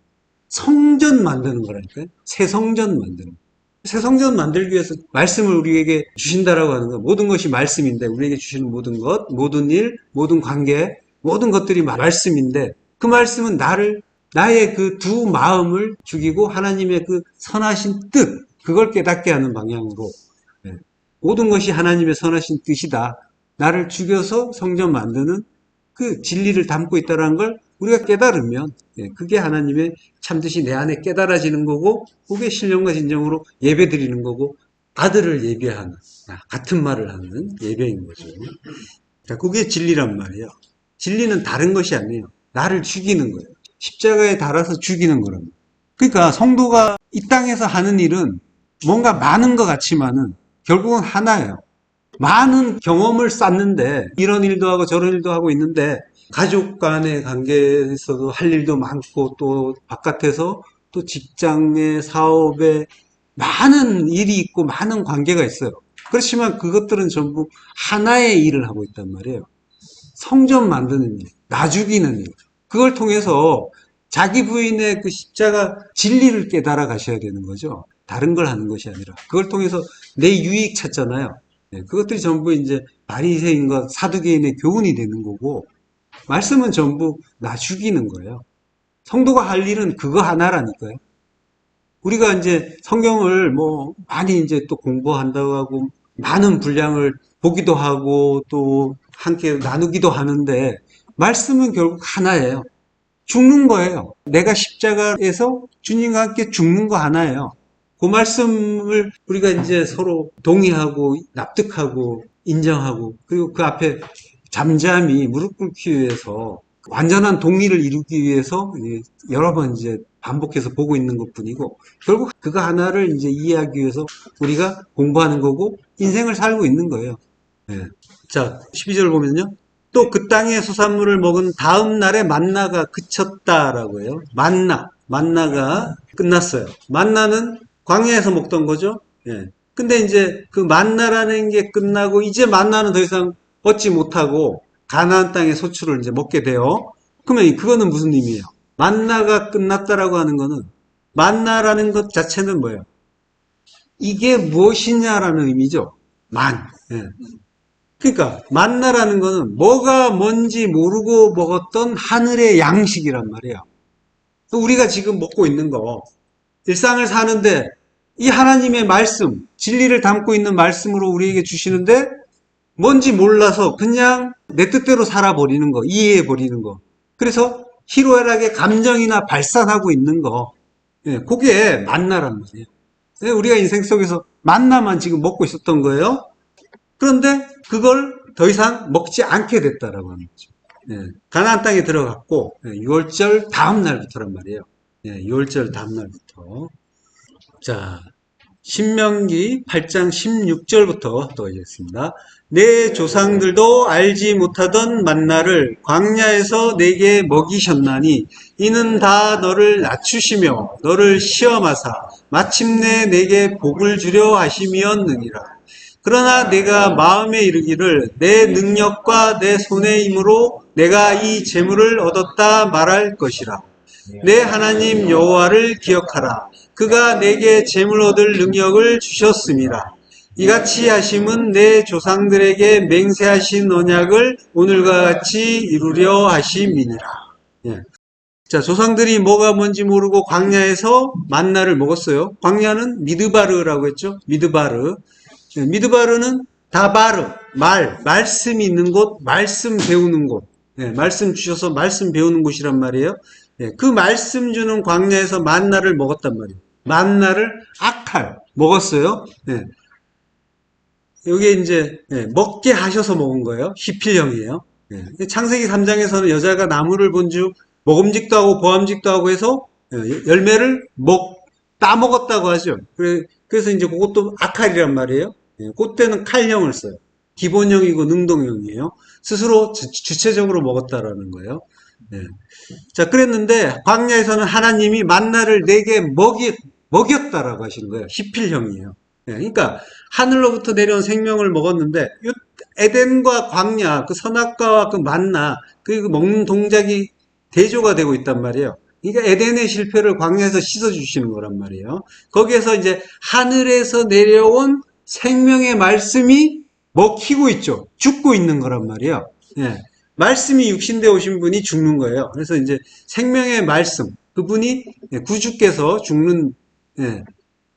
성전 만드는 거라니까요. 새 성전 만드는 거. 새 성전 만들기 위해서 말씀을 우리에게 주신다라고 하는 거. 모든 것이 말씀인데 우리에게 주시는 모든 것, 모든 일, 모든 관계, 모든 것들이 말씀인데 그 말씀은 나의 그 두 마음을 죽이고 하나님의 그 선하신 뜻, 그걸 깨닫게 하는 방향으로 모든 것이 하나님의 선하신 뜻이다. 나를 죽여서 성전 만드는 그 진리를 담고 있다는 걸 우리가 깨달으면 그게 하나님의 참듯이 내 안에 깨달아지는 거고 그게 신령과 진정으로 예배 드리는 거고 아들을 예배하는 같은 말을 하는 예배인 거죠. 자, 그게 진리란 말이에요. 진리는 다른 것이 아니에요. 나를 죽이는 거예요. 십자가에 달아서 죽이는 거랍니다. 그러니까 성도가 이 땅에서 하는 일은 뭔가 많은 것 같지만은 결국은 하나예요. 많은 경험을 쌓는데 이런 일도 하고 저런 일도 하고 있는데 가족 간의 관계에서도 할 일도 많고 또 바깥에서 또 직장의 사업에 많은 일이 있고 많은 관계가 있어요. 그렇지만 그것들은 전부 하나의 일을 하고 있단 말이에요. 성전 만드는 일, 나 죽이는 일. 그걸 통해서 자기 부인의 그 십자가 진리를 깨달아 가셔야 되는 거죠. 다른 걸 하는 것이 아니라. 그걸 통해서 내 유익 찾잖아요. 그것들이 전부 이제 바리새인과 사두개인의 교훈이 되는 거고, 말씀은 전부 나 죽이는 거예요. 성도가 할 일은 그거 하나라니까요. 우리가 이제 성경을 뭐 많이 이제 또 공부한다고 하고 많은 분량을 보기도 하고 또 함께 나누기도 하는데 말씀은 결국 하나예요. 죽는 거예요. 내가 십자가에서 주님과 함께 죽는 거 하나예요. 그 말씀을 우리가 이제 서로 동의하고 납득하고 인정하고 그리고 그 앞에 잠잠히 무릎 꿇기 위해서 완전한 동의를 이루기 위해서 여러 번 이제 반복해서 보고 있는 것 뿐이고 결국 그거 하나를 이제 이해하기 위해서 우리가 공부하는 거고 인생을 살고 있는 거예요. 네. 자, 12절 보면요. 또 그 땅의 수산물을 먹은 다음 날에 만나가 그쳤다라고 해요. 만나가 끝났어요. 만나는 광야에서 먹던 거죠. 예. 근데 이제 그 만나라는 게 끝나고 이제 만나는 더 이상 얻지 못하고 가나안 땅의 소출을 이제 먹게 돼요. 그러면 그거는 무슨 의미예요? 만나가 끝났다라고 하는 거는 만나라는 것 자체는 뭐예요? 이게 무엇이냐라는 의미죠. 예. 그러니까 만나라는 거는 뭐가 뭔지 모르고 먹었던 하늘의 양식이란 말이에요. 우리가 지금 먹고 있는 거 일상을 사는데 이 하나님의 말씀, 진리를 담고 있는 말씀으로 우리에게 주시는데 뭔지 몰라서 그냥 내 뜻대로 살아버리는 거, 이해해버리는 거. 그래서 희로애락의 감정이나 발산하고 있는 거. 그게 만나란 말이에요. 우리가 인생 속에서 만나만 지금 먹고 있었던 거예요. 그런데 그걸 더 이상 먹지 않게 됐다라고 하는 거죠. 가나안 땅에 들어갔고 6월절 다음 날부터란 말이에요. 6월절 다음 날부터. 자, 신명기 8장 16절부터 또 읽겠습니다. 내 조상들도 알지 못하던 만나를 광야에서 내게 먹이셨나니 이는 다 너를 낮추시며 너를 시험하사 마침내 내게 복을 주려 하심이었느니라. 그러나 내가 마음에 이르기를 내 능력과 내 손의 힘으로 내가 이 재물을 얻었다 말할 것이라. 내 하나님 여호와를 기억하라. 그가 내게 재물 얻을 능력을 주셨습니다. 이같이 하심은 내 조상들에게 맹세하신 언약을 오늘과 같이 이루려 하심이니라. 예. 자, 조상들이 뭐가 뭔지 모르고 광야에서 만나를 먹었어요. 광야는 미드바르라고 했죠. 미드바르. 미드바르는 다바르, 말씀이 있는 곳, 말씀 배우는 곳. 말씀 주셔서 말씀 배우는 곳이란 말이에요. 그 말씀 주는 광야에서 만나를 먹었단 말이에요. 만나를 아칼 먹었어요. 이게 이제 먹게 하셔서 먹은 거예요. 히필형이에요. 창세기 3장에서는 여자가 나무를 본즉 먹음직도 하고 보암직도 하고 해서 열매를 따먹었다고 하죠. 그래서 이제 그것도 아칼이란 말이에요. 그때는 칼형을 써요. 기본형이고 능동형이에요. 스스로 주체적으로 먹었다라는 거예요. 자, 그랬는데 광야에서는 하나님이 만나를 내게 먹였다라고 하시는 거예요. 히필형이에요. 그러니까 하늘로부터 내려온 생명을 먹었는데 에덴과 광야, 그 선악과와 그 만나, 그 먹는 동작이 대조가 되고 있단 말이에요. 그러니까 에덴의 실패를 광야에서 씻어주시는 거란 말이에요. 거기에서 이제 하늘에서 내려온 생명의 말씀이 먹히고 있죠. 죽고 있는 거란 말이에요. 말씀이 육신되어 오신 분이 죽는 거예요. 그래서 이제 생명의 말씀, 그분이 구주께서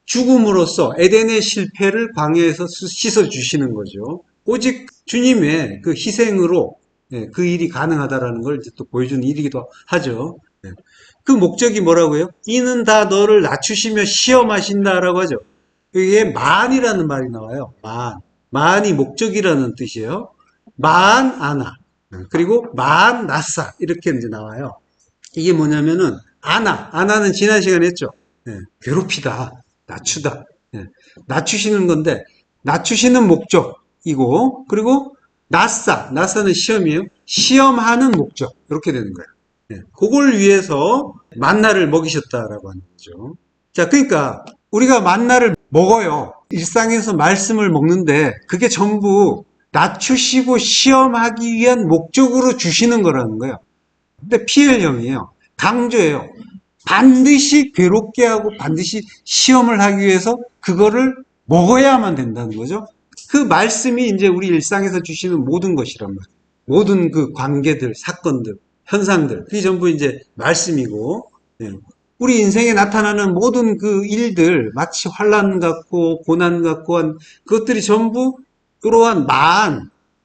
죽음으로써 에덴의 실패를 광야에서 씻어주시는 거죠. 오직 주님의 그 희생으로 예, 그 일이 가능하다라는 걸 이제 또 보여주는 일이기도 하죠. 예. 그 목적이 뭐라고요? 이는 다 너를 낮추시며 시험하신다라고 하죠. 이게 만이라는 말이 나와요. 만. 만이 목적이라는 뜻이에요. 만 아나. 그리고 만 나사. 이렇게 이제 나와요. 이게 뭐냐면은 아나는 지난 시간에 했죠. 예, 괴롭히다, 낮추다, 예, 낮추시는 건데 낮추시는 목적이고 그리고 나사는 시험이에요. 시험하는 목적 이렇게 되는 거예요. 예, 그걸 위해서 만나를 먹이셨다라고 하는 거죠. 자, 그러니까 우리가 만나를 먹어요. 일상에서 말씀을 먹는데 그게 전부 낮추시고 시험하기 위한 목적으로 주시는 거라는 거예요. 근데 PL형이에요. 강조해요. 반드시 괴롭게 하고 반드시 시험을 하기 위해서 그거를 먹어야만 된다는 거죠. 그 말씀이 이제 우리 일상에서 주시는 모든 것이란 말이에요. 모든 그 관계들, 사건들, 현상들, 그게 전부 이제 말씀이고, 예. 우리 인생에 나타나는 모든 그 일들, 마치 환란 같고 고난 같고 한 그것들이 전부 그러한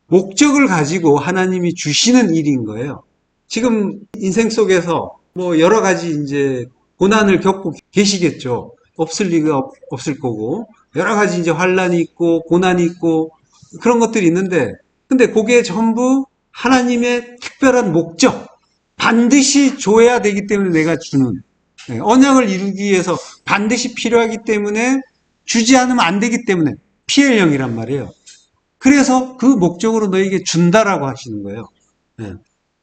목적을 가지고 하나님이 주시는 일인 거예요. 지금 인생 속에서 뭐 여러 가지 이제 고난을 겪고 계시겠죠. 없을 리가 없을 거고 여러 가지 이제 환란이 있고 고난이 있고 그런 것들이 있는데 근데 그게 전부 하나님의 특별한 목적 반드시 줘야 되기 때문에 내가 주는 언약을 이루기 위해서 반드시 필요하기 때문에 주지 않으면 안 되기 때문에 PL형이란 말이에요. 그래서 그 목적으로 너에게 준다라고 하시는 거예요.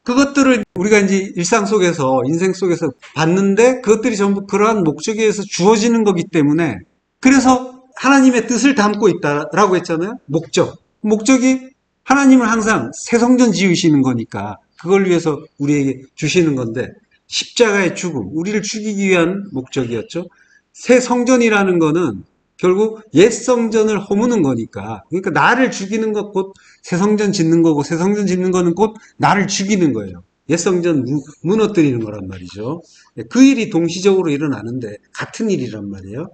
그것들을 우리가 이제 일상 속에서, 인생 속에서 봤는데 그것들이 전부 그러한 목적에 의해서 주어지는 거기 때문에 그래서 하나님의 뜻을 담고 있다라고 했잖아요. 목적이 하나님을 항상 새 성전 지으시는 거니까 그걸 위해서 우리에게 주시는 건데 십자가의 죽음, 우리를 죽이기 위한 목적이었죠. 새 성전이라는 거는 결국 옛 성전을 허무는 거니까 그러니까 나를 죽이는 것 곧 새 성전 짓는 거고 새 성전 짓는 거는 곧 나를 죽이는 거예요. 옛 성전 무너뜨리는 거란 말이죠. 그 일이 동시적으로 일어나는데 같은 일이란 말이에요.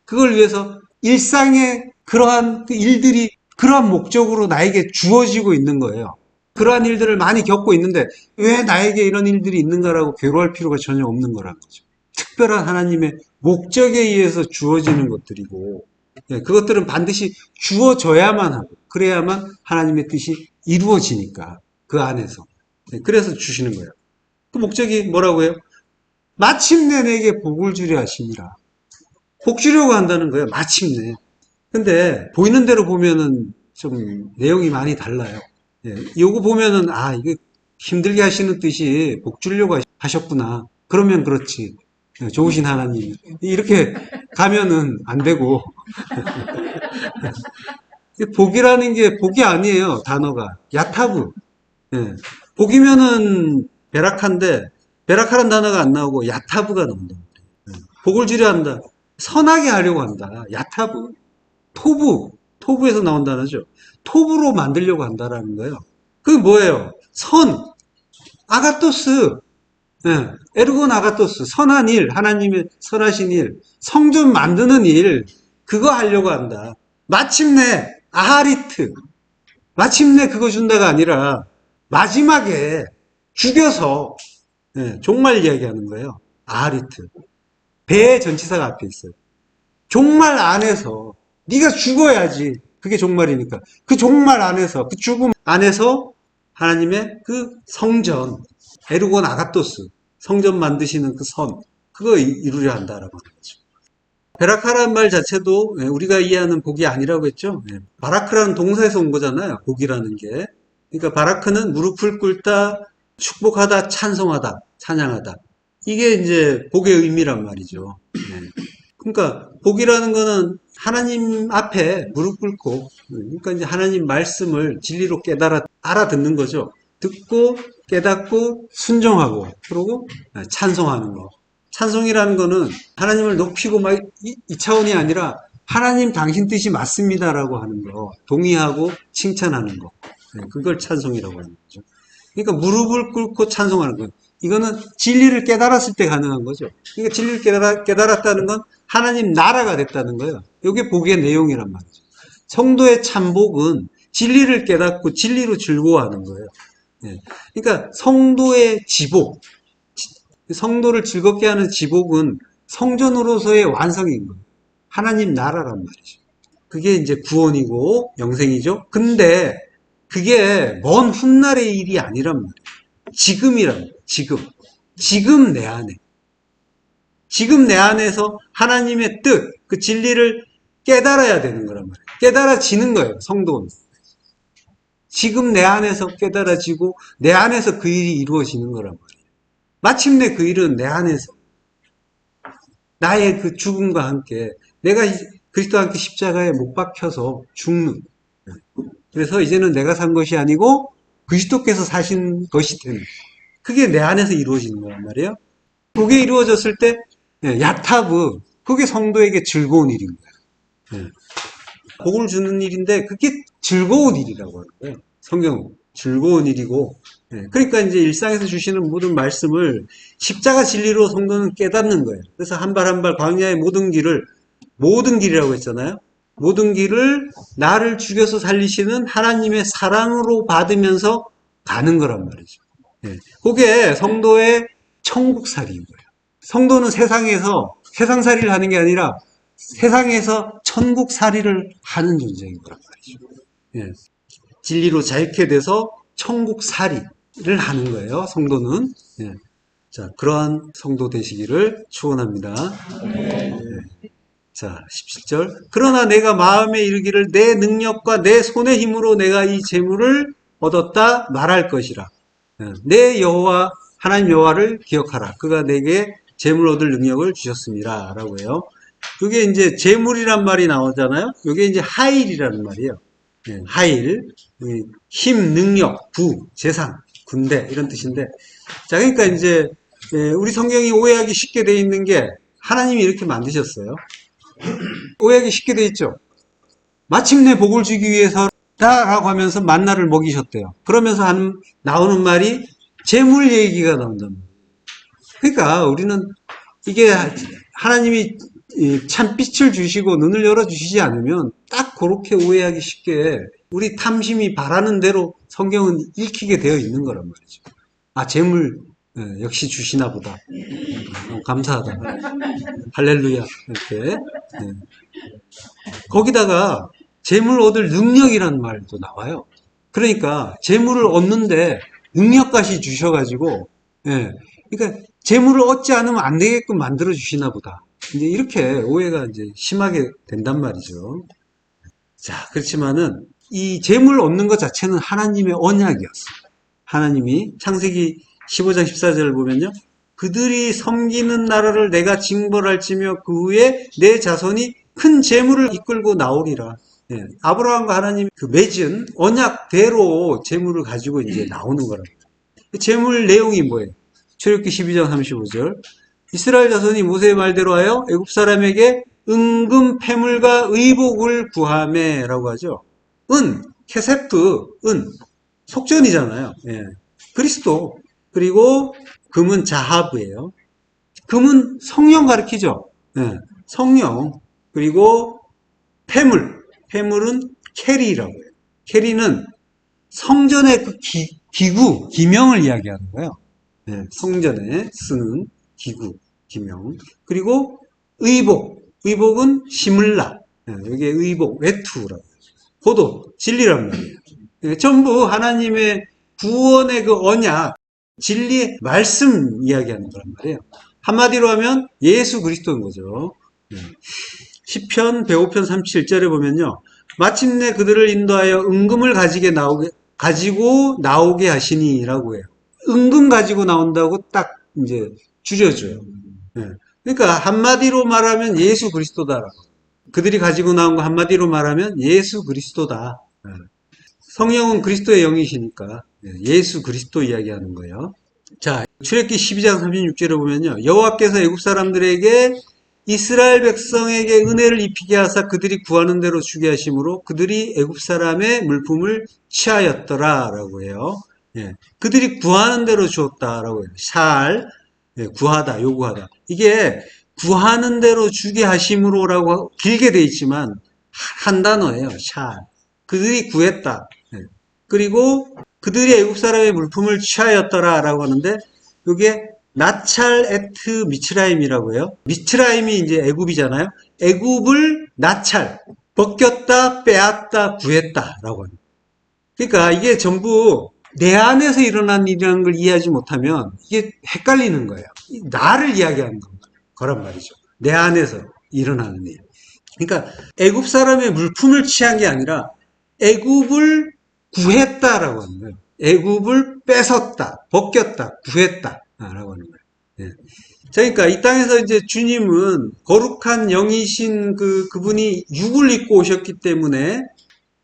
그걸 위해서 일상의 그러한 그 일들이 그러한 목적으로 나에게 주어지고 있는 거예요. 그러한 일들을 많이 겪고 있는데 왜 나에게 이런 일들이 있는가라고 괴로워할 필요가 전혀 없는 거라는 거죠. 특별한 하나님의 목적에 의해서 주어지는 것들이고 그것들은 반드시 주어져야만 하고 그래야만 하나님의 뜻이 이루어지니까 그 안에서 그래서 주시는 거예요. 그 목적이 뭐라고 해요? 마침내 내게 복을 주려 하심이라. 복 주려고 한다는 거예요. 마침내. 근데 보이는 대로 보면은 좀 내용이 많이 달라요. 요거 보면은 이게 힘들게 하시는 뜻이 복 주려고 하셨구나. 그러면 그렇지. 좋으신 하나님. 이렇게 가면은 안 되고. 복이라는 게 복이 아니에요. 단어가. 야타브. 복이면은 베라카인데 베라카라는 단어가 안 나오고 야타브가 나온다. 복을 주려 한다. 선하게 하려고 한다. 야타브. 토부에서 나온 단어죠. 토부로 만들려고 한다라는 거예요. 그게 뭐예요? 아가토스. 에르곤 아가토스, 선한 일, 하나님의 선하신 일, 성전 만드는 일, 그거 하려고 한다. 마침내, 아하리트, 마침내 그거 준다가 아니라, 마지막에 죽여서, 종말 이야기하는 거예요. 아하리트. 배의 전치사가 앞에 있어요. 종말 안에서, 네가 죽어야지. 그게 종말이니까. 그 종말 안에서, 그 죽음 안에서, 하나님의 그 성전, 에르곤 아가토스, 성전 만드시는 그 그거 이루려 한다라고 하는 거죠. 베라카라는 말 자체도 우리가 이해하는 복이 아니라고 했죠. 바라크라는 동사에서 온 거잖아요. 복이라는 게. 그러니까 바라크는 무릎을 꿇다, 축복하다, 찬송하다, 찬양하다. 이게 이제 복의 의미란 말이죠. 그러니까 복이라는 거는 하나님 앞에 무릎 꿇고, 그러니까 이제 하나님 말씀을 진리로 알아듣는 거죠. 듣고 깨닫고 순종하고 그러고 찬송하는 거. 찬송이라는 거는 하나님을 높이고 막 이 차원이 아니라 하나님 당신 뜻이 맞습니다라고 하는 거. 동의하고 칭찬하는 거. 그걸 찬송이라고 하는 거죠. 그러니까 무릎을 꿇고 찬송하는 거. 이거는 진리를 깨달았을 때 가능한 거죠. 그러니까 진리를 깨달았다는 건 하나님 나라가 됐다는 거예요. 이게 복의 내용이란 말이죠. 성도의 참복은 진리를 깨닫고 진리로 즐거워하는 거예요. 예. 그러니까 성도의 지복, 성도를 즐겁게 하는 지복은 성전으로서의 완성인 거예요. 하나님 나라란 말이죠. 그게 이제 구원이고 영생이죠. 근데 그게 먼 훗날의 일이 아니란 말이에요. 지금이란 말이에요. 지금. 지금 내 안에. 지금 내 안에서 하나님의 뜻, 그 진리를 깨달아야 되는 거란 말이에요. 깨달아지는 거예요, 성도는. 지금 내 안에서 깨달아지고 내 안에서 그 일이 이루어지는 거란 말이에요. 마침내 그 일은 내 안에서 나의 그 죽음과 함께 내가 그리스도와 함께 십자가에 못 박혀서 죽는. 그래서 이제는 내가 산 것이 아니고 그리스도께서 사신 것이 되는. 그게 내 안에서 이루어지는 거란 말이에요. 그게 이루어졌을 때 야타브, 그게 성도에게 즐거운 일인 거예요. 복을 주는 일인데 그게 즐거운 일이라고 하는 거예요. 성경은 즐거운 일이고, 그러니까 이제 일상에서 주시는 모든 말씀을 십자가 진리로 성도는 깨닫는 거예요. 그래서 한 발 한 발 광야의 모든 길이라고 했잖아요. 모든 길을 나를 죽여서 살리시는 하나님의 사랑으로 받으면서 가는 거란 말이죠. 그게 성도의 천국살이인 거예요. 성도는 세상에서 세상살이를 하는 게 아니라 세상에서 천국살이를 하는 존재인 거란 말이죠. 진리로 자유케 돼서 천국살이를 하는 거예요. 성도는. 자, 그러한 성도 되시기를 축원합니다. 자, 17절. 그러나 내가 마음에 이르기를 내 능력과 내 손의 힘으로 내가 이 재물을 얻었다 말할 것이라. 내 여호와 하나님 여호와를 기억하라. 그가 내게 재물 얻을 능력을 주셨습니다. 라고 해요. 그게 이제 재물이란 말이 나오잖아요. 이게 이제 하일이라는 말이에요. 하일, 힘, 능력, 부, 재산, 군대 이런 뜻인데, 자, 그러니까 이제 우리 성경이 오해하기 쉽게 돼 있는 게 하나님이 이렇게 만드셨어요. 오해하기 쉽게 돼 있죠. 마침내 복을 주기 위해서다라고 하면서 만나를 먹이셨대요. 그러면서 나오는 말이 재물 얘기가 나온단 말이에요. 그러니까 우리는 이게 하나님이 참 빛을 주시고 눈을 열어주시지 않으면 딱 그렇게 오해하기 쉽게 우리 탐심이 바라는 대로 성경은 읽히게 되어 있는 거란 말이죠. 아, 재물 역시 주시나 보다. 감사하다. 할렐루야. 이렇게. 거기다가 재물 얻을 능력이라는 말도 나와요. 그러니까 재물을 얻는데 능력까지 주셔가지고, 그러니까 재물을 얻지 않으면 안 되게끔 만들어 주시나 보다. 이제 이렇게 오해가 이제 심하게 된단 말이죠. 자, 그렇지만은 이 재물 얻는 것 자체는 하나님의 언약이었어요. 하나님이 창세기 15장 14절을 보면요. 그들이 섬기는 나라를 내가 징벌할지며 그 후에 내 자손이 큰 재물을 이끌고 나오리라. 아브라함과 하나님이 그 맺은 언약대로 재물을 가지고 이제 나오는 거랍니다. 재물 내용이 뭐예요? 출애굽기 12장 35절. 이스라엘 자손이 모세의 말대로 하여 애굽 사람에게 은금 패물과 의복을 구하매라고 하죠. 케세프, 속전이잖아요. 그리스도. 그리고 금은 자하브예요. 금은 성령 가리키죠. 성령. 그리고 패물은 캐리라고 해요. 캐리는 성전의 그 기구, 기명을 이야기하는 거예요. 성전에 쓰는 기구, 기명. 그리고 의복은 시물라. 여기에 의복, 외투라고. 포도, 진리란 말이에요. 전부 하나님의 구원의 그 언약, 진리의 말씀 이야기하는 거란 말이에요. 한마디로 하면 예수 그리스도인 거죠. 시편 105편 37절에 보면요. 마침내 그들을 인도하여 은금을 가지고 나오게 하시니라고 해요. 은금 가지고 나온다고 딱 이제 줄여줘요. 그러니까 한마디로 말하면 예수 그리스도다라고. 그들이 가지고 나온 거 한마디로 말하면 예수 그리스도다. 성령은 그리스도의 영이시니까 예수 그리스도 이야기하는 거예요. 자, 출애굽기 12장 36절에 보면요. 여호와께서 애굽 사람들에게 이스라엘 백성에게 은혜를 입히게 하사 그들이 구하는 대로 주게 하심으로 그들이 애굽 사람의 물품을 취하였더라라고 해요. 그들이 구하는 대로 주었다라고 해요. 구하다, 요구하다. 이게 구하는 대로 주게 하심으로라고 길게 돼 있지만 한 단어예요. 그들이 구했다. 그리고 그들이 애굽 사람의 물품을 취하였더라 라고 하는데, 이게 나찰 에트 미츠라임이라고 해요. 미츠라임이 이제 애굽이잖아요. 애굽을 나찰, 벗겼다, 빼앗다, 구했다 라고 합니다. 그러니까 이게 전부 내 안에서 일어난 일이라는 걸 이해하지 못하면 이게 헷갈리는 거예요. 나를 이야기하는 거란 말이죠. 내 안에서 일어나는 일. 그러니까 애굽 사람의 물품을 취한 게 아니라 애굽을 구했다라고 하는 거예요. 애굽을 뺏었다, 벗겼다, 구했다라고 하는 거예요. 예. 자, 그러니까 이 땅에서 이제 주님은 거룩한 영이신 그분이 육을 입고 오셨기 때문에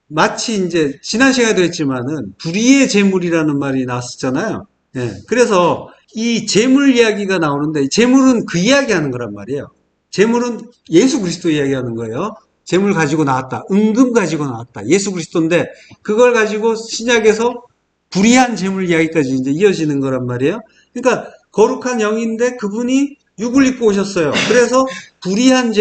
마치 이제 지난 시간에도 했지만은 불의의 제물이라는 말이 나왔었잖아요. 예. 그래서 이 제물 이야기가 나오는데 제물은 그 이야기하는 거란 말이에요. 제물은 예수 그리스도 이야기하는 거예요. 제물 가지고 나왔다. 은금 가지고 나왔다. 예수 그리스도인데 그걸 가지고 신약에서 불의한 제물 이야기까지 이제 이어지는 거란 말이에요. 그러니까 거룩한 영인데 그분이 육을 입고 오셨어요. 그래서 불의한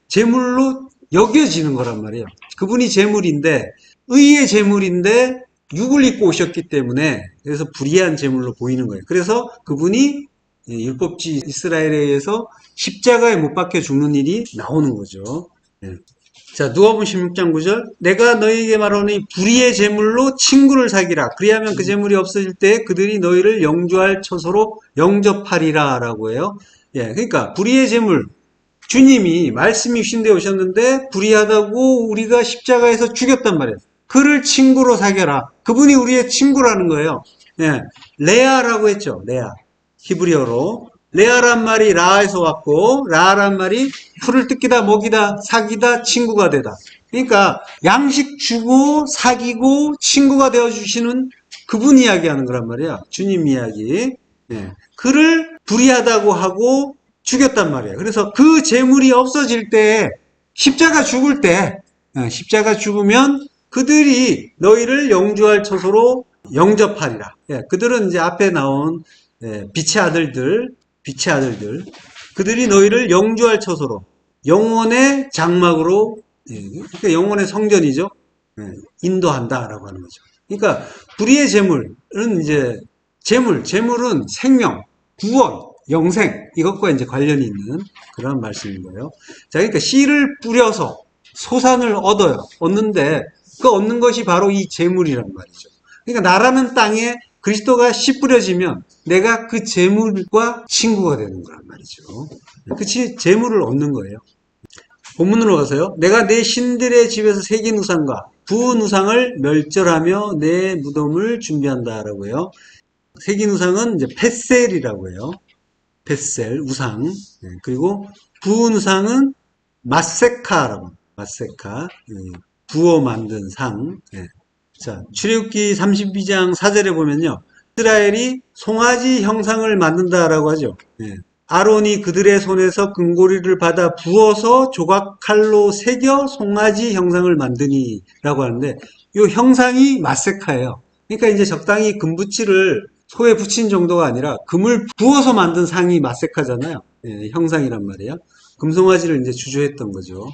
제물로 여겨지는 거란 말이에요. 그분이 제물인데 의의 제물인데 육을 입고 오셨기 때문에 그래서 불의한 제물로 보이는 거예요. 그래서 그분이 율법지 이스라엘에 의해서 십자가에 못 박혀 죽는 일이 나오는 거죠. 예. 자, 누가복음 16장 9절 내가 너희에게 말하노니 불의의 제물로 친구를 사귀라. 그리하면 그 제물이 없어질 때 그들이 너희를 영주할 처소로 영접하리라 라고 해요. 예, 그러니까 불의의 제물 주님이 말씀이 유신되어 오셨는데 불의하다고 우리가 십자가에서 죽였단 말이에요. 그를 친구로 사귀라. 그분이 우리의 친구라는 거예요. 예, 레아라고 했죠. 레아. 히브리어로. 레아란 말이 라에서 왔고 라란 말이 풀을 뜯기다 먹이다 사귀다 친구가 되다. 그러니까 양식 주고 사귀고 친구가 되어주시는 그분 이야기하는 거란 말이야. 주님 이야기. 예. 그를 불의하다고 하고 죽였단 말이에요. 그래서 그 재물이 없어질 때 십자가 죽을 때 십자가 죽으면 그들이 너희를 영주할 처소로 영접하리라. 예. 그들은 이제 앞에 나온 빛의 아들들 그들이 너희를 영주할 처소로 영원의 장막으로 그러니까 영원의 성전이죠. 인도한다라고 하는 거죠. 그러니까 불의의 제물은 이제 제물은 생명, 구원, 영생 이것과 이제 관련이 있는 그런 말씀인 거예요. 자, 그러니까 씨를 뿌려서 소산을 얻는데 그 얻는 것이 바로 이 제물이란 말이죠. 그러니까 나라는 땅에 그리스도가 씨 뿌려지면 내가 그 재물과 친구가 되는 거란 말이죠. 그 재물을 얻는 거예요. 본문으로 가서요. 내가 내 신들의 집에서 새긴 우상과 부은 우상을 멸절하며 내 무덤을 준비한다라고요. 새긴 우상은 이제 펫셀이라고 해요. 펫셀 우상. 그리고 부은 우상은 마세카라고. 마세카. 부어 만든 상. 자, 출애굽기 32장 4절에 보면요. 이스라엘이 송아지 형상을 만든다라고 하죠. 아론이 그들의 손에서 금고리를 받아 부어서 조각칼로 새겨 송아지 형상을 만드니 라고 하는데 이 형상이 마세카예요. 그러니까 이제 적당히 금붙이를 소에 붙인 정도가 아니라 금을 부어서 만든 상이 마세카잖아요. 형상이란 말이에요. 금송아지를 이제 주조했던 거죠.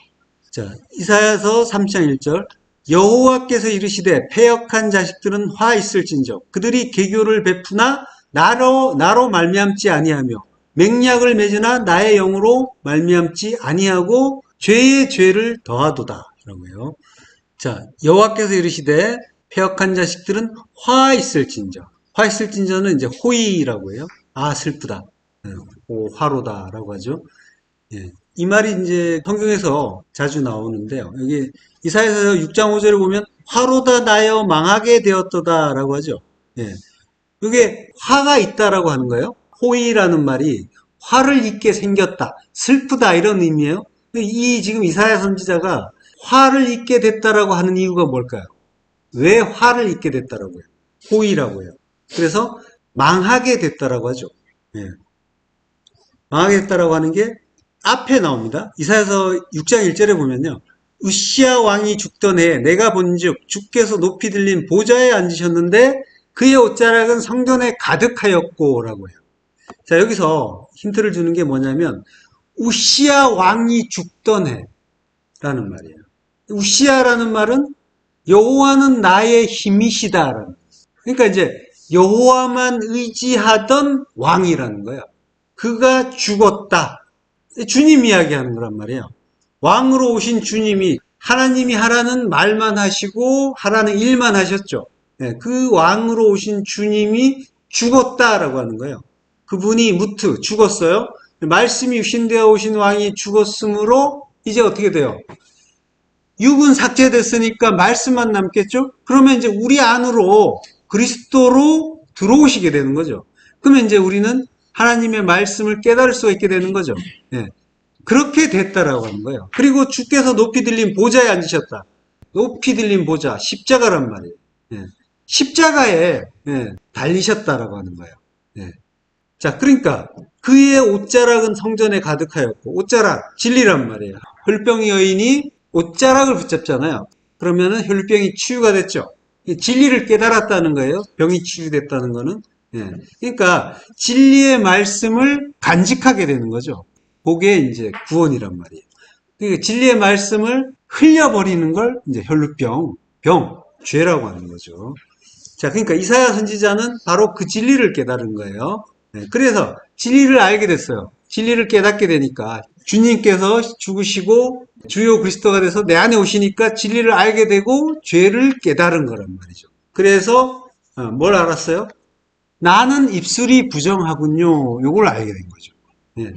자, 이사야서 3장 1절 여호와께서 이르시되 패역한 자식들은 화 있을진저 그들이 개교를 베푸나 나로 말미암지 아니하며 맹약을 맺으나 나의 영으로 말미암지 아니하고 죄의 죄를 더하도다 라고요. 자, 여호와께서 이르시되 패역한 자식들은 화 있을진저 화 있을진저는 이제 호의라고 해요. 아 슬프다. 화로다라고 하죠. 이 말이 이제 성경에서 자주 나오는데요. 여기 이사야서 6장 5절을 보면 화로다 나여 망하게 되었도다 라고 하죠. 이게 화가 있다라고 하는 거예요. 호의라는 말이 화를 입게 생겼다, 슬프다 이런 의미예요. 이 지금 이사야 선지자가 화를 입게 됐다라고 하는 이유가 뭘까요? 왜 화를 입게 됐다라고 해요? 호의라고 해요. 그래서 망하게 됐다라고 하죠. 망하게 됐다라고 하는 게 앞에 나옵니다. 이사야서 6장 1절에 보면요. 우시야 왕이 죽던 해에 내가 본즉 주께서 높이 들린 보좌에 앉으셨는데 그의 옷자락은 성전에 가득하였고 라고 해요. 자, 여기서 힌트를 주는 게 뭐냐면 우시야 왕이 죽던 해라는 말이에요. 우시야라는 말은 여호와는 나의 힘이시다라는 그러니까 이제 여호와만 의지하던 왕이라는 거예요. 그가 죽었다. 주님 이야기하는 거란 말이에요. 왕으로 오신 주님이 하나님이 하라는 말만 하시고 하라는 일만 하셨죠. 네, 그 왕으로 오신 주님이 죽었다라고 하는 거예요. 그분이 죽었어요. 말씀이 육신되어 오신 왕이 죽었으므로 이제 어떻게 돼요? 육은 삭제됐으니까 말씀만 남겠죠? 그러면 이제 우리 안으로 그리스도로 들어오시게 되는 거죠. 그러면 이제 우리는 하나님의 말씀을 깨달을 수가 있게 되는 거죠. 예. 그렇게 됐다라고 하는 거예요. 그리고 주께서 높이 들린 보좌에 앉으셨다. 높이 들린 보좌, 십자가란 말이에요. 예. 십자가에 달리셨다라고 하는 거예요. 예. 자, 그러니까 그의 옷자락은 성전에 가득하였고, 옷자락 진리란 말이에요. 혈병 여인이 옷자락을 붙잡잖아요. 그러면은 혈병이 치유가 됐죠. 진리를 깨달았다는 거예요. 병이 치유됐다는 거는. 예. 그러니까 진리의 말씀을 간직하게 되는 거죠. 그게 이제 구원이란 말이에요. 그러니까 진리의 말씀을 흘려버리는 걸 이제 죄라고 하는 거죠. 자, 그러니까 이사야 선지자는 바로 그 진리를 깨달은 거예요. 네, 그래서 진리를 알게 됐어요. 진리를 깨닫게 되니까 주님께서 죽으시고 주요 그리스도가 돼서 내 안에 오시니까 진리를 알게 되고 죄를 깨달은 거란 말이죠. 그래서 뭘 알았어요? 나는 입술이 부정하군요. 요걸 알게 된 거죠. 네.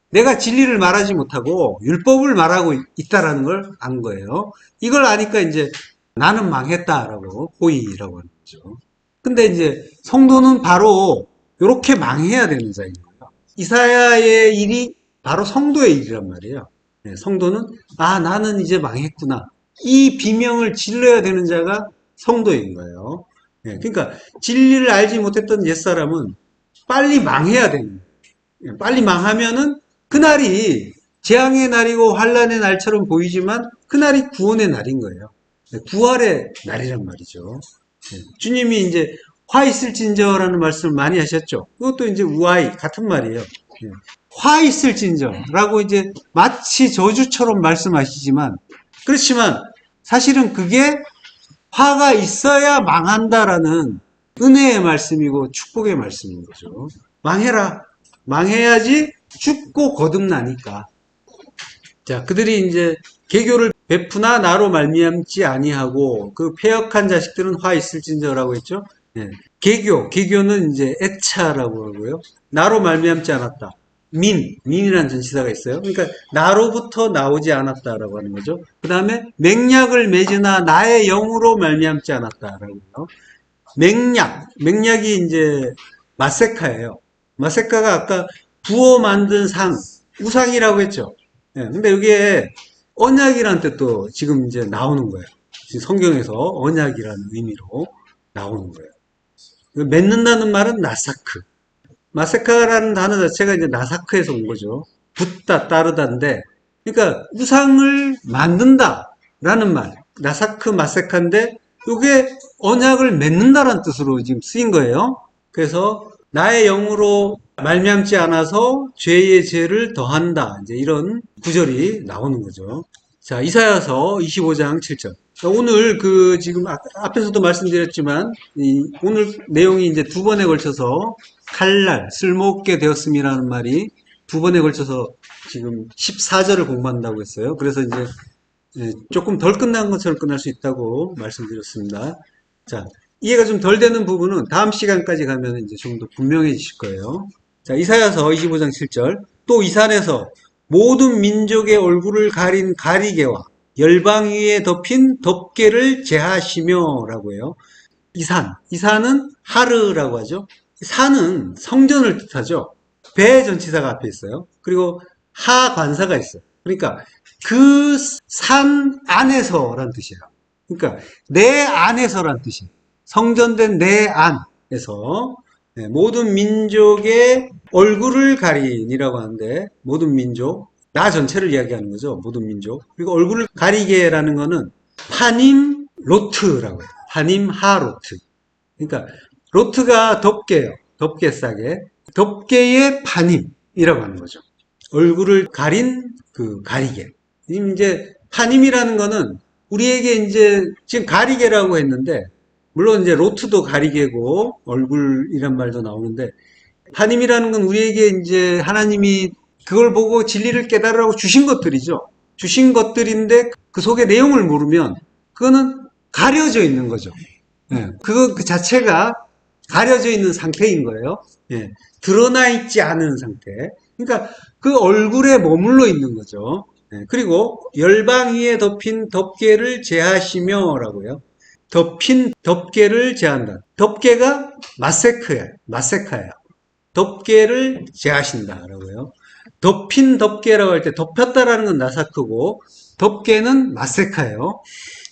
내가 진리를 말하지 못하고 율법을 말하고 있다라는 걸 안 거예요. 이걸 아니까 이제 나는 망했다라고 호의라고 하는 거죠. 근데 이제 성도는 바로 이렇게 망해야 되는 자인 거예요. 이사야의 일이 바로 성도의 일이란 말이에요. 네, 성도는 나는 이제 망했구나. 이 비명을 질러야 되는 자가 성도인 거예요. 네, 그러니까 진리를 알지 못했던 옛사람은 빨리 망해야 되는 거예요. 빨리 망하면은 그날이 재앙의 날이고 환란의 날처럼 보이지만 그날이 구원의 날인 거예요. 부활의 날이란 말이죠. 주님이 이제 화 있을진저라는 말씀을 많이 하셨죠. 그것도 이제 우아이 같은 말이에요. 화 있을진저라고 이제 마치 저주처럼 말씀하시지만 그렇지만 사실은 그게 화가 있어야 망한다라는 은혜의 말씀이고 축복의 말씀인 거죠. 망해라. 망해야지 죽고 거듭나니까. 자, 그들이 이제 계교를 베푸나 나로 말미암지 아니하고 그 패역한 자식들은 화 있을진저라고 했죠. 네. 계교는 이제 애차라고 하고요. 나로 말미암지 않았다. 민이라는 전치사가 있어요. 그러니까 나로부터 나오지 않았다라고 하는 거죠. 그 다음에 맹약을 맺으나 나의 영으로 말미암지 않았다라고 해요. 맹약이 이제 마세카예요. 마세카가 아까 부어 만든 우상이라고 했죠. 네, 근데 여기에 언약이라는 뜻도 지금 이제 나오는 거예요. 지금 성경에서 언약이라는 의미로 나오는 거예요. 맺는다는 말은 나사크. 마세카라는 단어 자체가 이제 나사크에서 온 거죠. 붙다, 따르다인데, 그러니까 우상을 만든다라는 말, 나사크 마세카인데, 이게 언약을 맺는다라는 뜻으로 지금 쓰인 거예요. 그래서 나의 영으로 말미암지 않아서 죄의 죄를 더한다. 이제 이런 구절이 나오는 거죠. 자, 이사야서 25장 7절. 오늘 지금 앞에서도 말씀드렸지만, 오늘 내용이 이제 두 번에 걸쳐서 칼날, 쓸모없게 되었음이라는 말이 두 번에 걸쳐서 지금 14절을 공부한다고 했어요. 그래서 이제 조금 덜 끝난 것처럼 끝날 수 있다고 말씀드렸습니다. 자, 이해가 좀 덜 되는 부분은 다음 시간까지 가면 이제 좀 더 분명해지실 거예요. 자, 이사야서 25장 7절. 또 이 산에서 모든 민족의 얼굴을 가린 가리개와 열방 위에 덮인 덮개를 제하시며 라고 해요. 이 산은 하르라고 하죠. 산은 성전을 뜻하죠. 배 전치사가 앞에 있어요. 그리고 하 관사가 있어요. 그러니까 그 산 안에서란 뜻이에요. 그러니까 내 안에서란 뜻이에요. 성전된 내 안에서 모든 민족의 얼굴을 가린이라고 하는데 모든 민족, 나 전체를 이야기하는 거죠. 모든 민족. 그리고 얼굴을 가리게라는 거는 파님 로트라고 해요. 파님 하로트. 그러니까 로트가 덮개예요. 덮개 싸게. 덮개의 파님이라고 하는 거죠. 얼굴을 가린 그 가리개. 이제 파님이라는 거는 우리에게 이제 지금 가리개라고 했는데 물론 이제 로트도 가리개고 얼굴이란 말도 나오는데, 하나님이라는 건 우리에게 이제 하나님이 그걸 보고 진리를 깨달으라고 주신 것들이죠. 주신 것들인데 그 속의 내용을 모르면 그거는 가려져 있는 거죠. 예, 그거 그 자체가 가려져 있는 상태인 거예요. 예, 드러나 있지 않은 상태. 그러니까 그 얼굴에 머물러 있는 거죠. 예, 그리고 열방 위에 덮인 덮개를 제하시며라고요. 덮인 덮개를 제한다. 덮개가 마세카예요. 덮개를 제하신다라고요. 덮인 덮개라고 할 때 덮였다라는 건 나사크고 덮개는 마세카예요.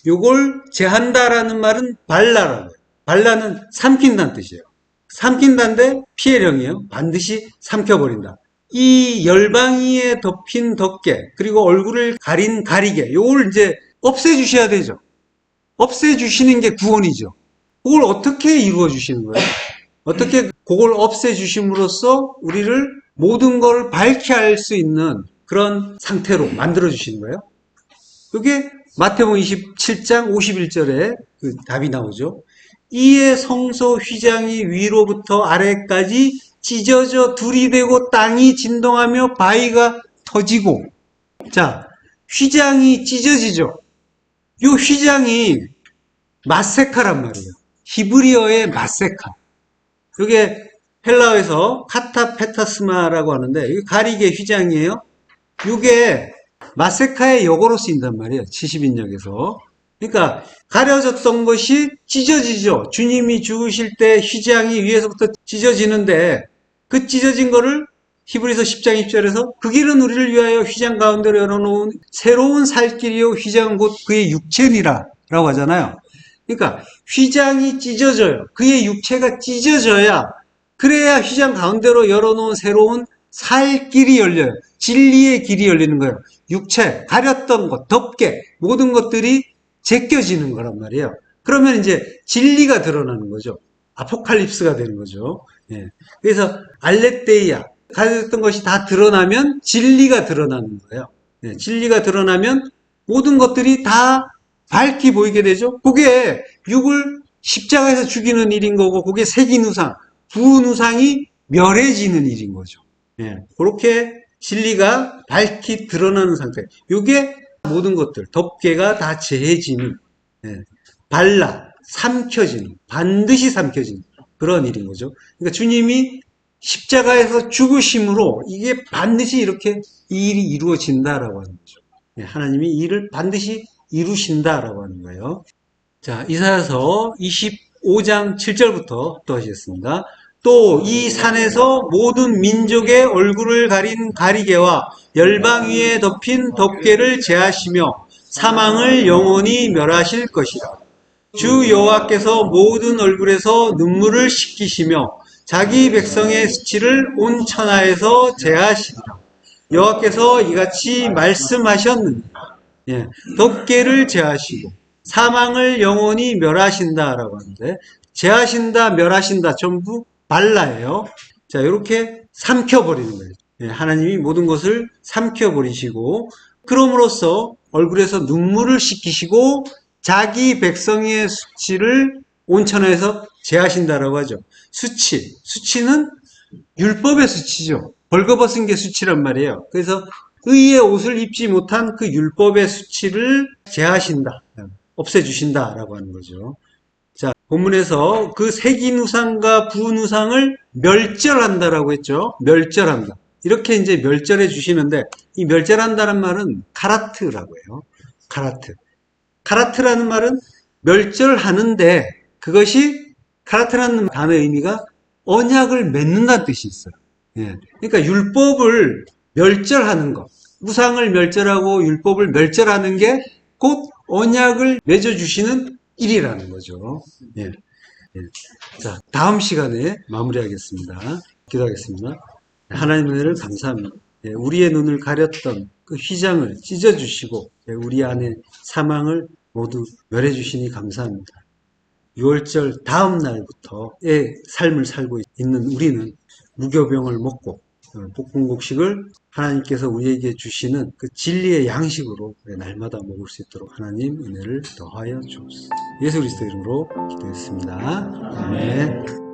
요걸 제한다라는 말은 발라라고요. 발라는 삼킨다는 뜻이에요. 삼킨다인데 피해령이에요. 반드시 삼켜버린다. 이 열방이에 덮인 덮개 그리고 얼굴을 가린 가리개 요걸 이제 없애주셔야 되죠. 없애주시는 게 구원이죠. 그걸 어떻게 이루어 주시는 거예요? 어떻게 그걸 없애주심으로써 우리를 모든 걸 밝게 할 수 있는 그런 상태로 만들어 주시는 거예요? 그게 마태복음 27장 51절에 그 답이 나오죠. 이에 성소 휘장이 위로부터 아래까지 찢어져 둘이 되고 땅이 진동하며 바위가 터지고. 자, 휘장이 찢어지죠. 이 휘장이 마세카란 말이에요. 히브리어의 마세카. 이게 헬라어에서 카타페타스마라고 하는데 이게 가리개 휘장이에요. 이게 마세카의 역어로 쓰인단 말이에요. 70인역에서. 그러니까 가려졌던 것이 찢어지죠. 주님이 죽으실 때 휘장이 위에서부터 찢어지는데 그 찢어진 거를 히브리서 10장 2절에서 그 길은 우리를 위하여 휘장 가운데로 열어놓은 새로운 살 길이요 휘장은 곧 그의 육체니라 라고 하잖아요. 그러니까 휘장이 찢어져요. 그의 육체가 찢어져야 그래야 휘장 가운데로 열어놓은 새로운 살 길이 열려요. 진리의 길이 열리는 거예요. 육체, 가렸던 것, 덮개 모든 것들이 제껴지는 거란 말이에요. 그러면 이제 진리가 드러나는 거죠. 아포칼립스가 되는 거죠. 예. 그래서 알레테이아 가졌던 것이 다 드러나면 진리가 드러나는 거예요. 예. 진리가 드러나면 모든 것들이 다 밝게 보이게 되죠. 그게 육을 십자가에서 죽이는 일인 거고 그게 색인 우상, 부은 우상이 멸해지는 일인 거죠. 예. 그렇게 진리가 밝히 드러나는 상태. 이게 모든 것들, 덮개가 다 제해지는, 예. 발라, 삼켜지는, 반드시 삼켜지는 그런 일인 거죠. 그러니까 주님이 십자가에서 죽으심으로 이게 반드시 이렇게 이 일이 이루어진다라고 하는 거죠. 예. 하나님이 이 일을 반드시 이루신다라고 하는 거예요. 자, 이사야서 25장 7절부터 또 하시겠습니다. 또 이 산에서 모든 민족의 얼굴을 가린 가리개와 열방 위에 덮인 덮개를 제하시며 사망을 영원히 멸하실 것이라. 주 여호와께서 모든 얼굴에서 눈물을 씻기시며 자기 백성의 수치를 온 천하에서 제하시리라. 여호와께서 이같이 말씀하셨느니라. 예, 덮개를 제하시고 사망을 영원히 멸하신다라고 하는데 제하신다, 멸하신다 전부 발라예요. 자, 이렇게 삼켜버리는 거예요. 예, 하나님이 모든 것을 삼켜버리시고 그럼으로써 얼굴에서 눈물을 씻기시고 자기 백성의 수치를 온천에서 제하신다라고 하죠. 수치는 율법의 수치죠. 벌거벗은 게 수치란 말이에요. 그래서 의의 옷을 입지 못한 그 율법의 수치를 제하신다, 없애주신다라고 하는 거죠. 자, 본문에서 그 색인 우상과 부은 우상을 멸절한다라고 했죠. 멸절한다. 이렇게 이제 멸절해 주시는데 이 멸절한다는 말은 카라트라고 해요. 카라트. 카라트라는 말은 멸절하는데 그것이 카라트라는 단어의 의미가 언약을 맺는다는 뜻이 있어요. 예. 그러니까 율법을 멸절하는 것, 우상을 멸절하고 율법을 멸절하는 게 곧 언약을 맺어주시는 일이라는 거죠. 예. 예. 자, 다음 시간에 마무리하겠습니다. 기도하겠습니다. 하나님의 은혜를 감사합니다. 예, 우리의 눈을 가렸던 그 휘장을 찢어주시고 예, 우리 안에 사망을 모두 멸해주시니 감사합니다. 6월절 다음 날부터의 삶을 살고 있는 우리는 무교병을 먹고 볶음국식을 하나님께서 우리에게 주시는 그 진리의 양식으로 날마다 먹을 수 있도록 하나님 은혜를 더하여 주옵소서. 예수 그리스도 이름으로 기도했습니다. 아멘.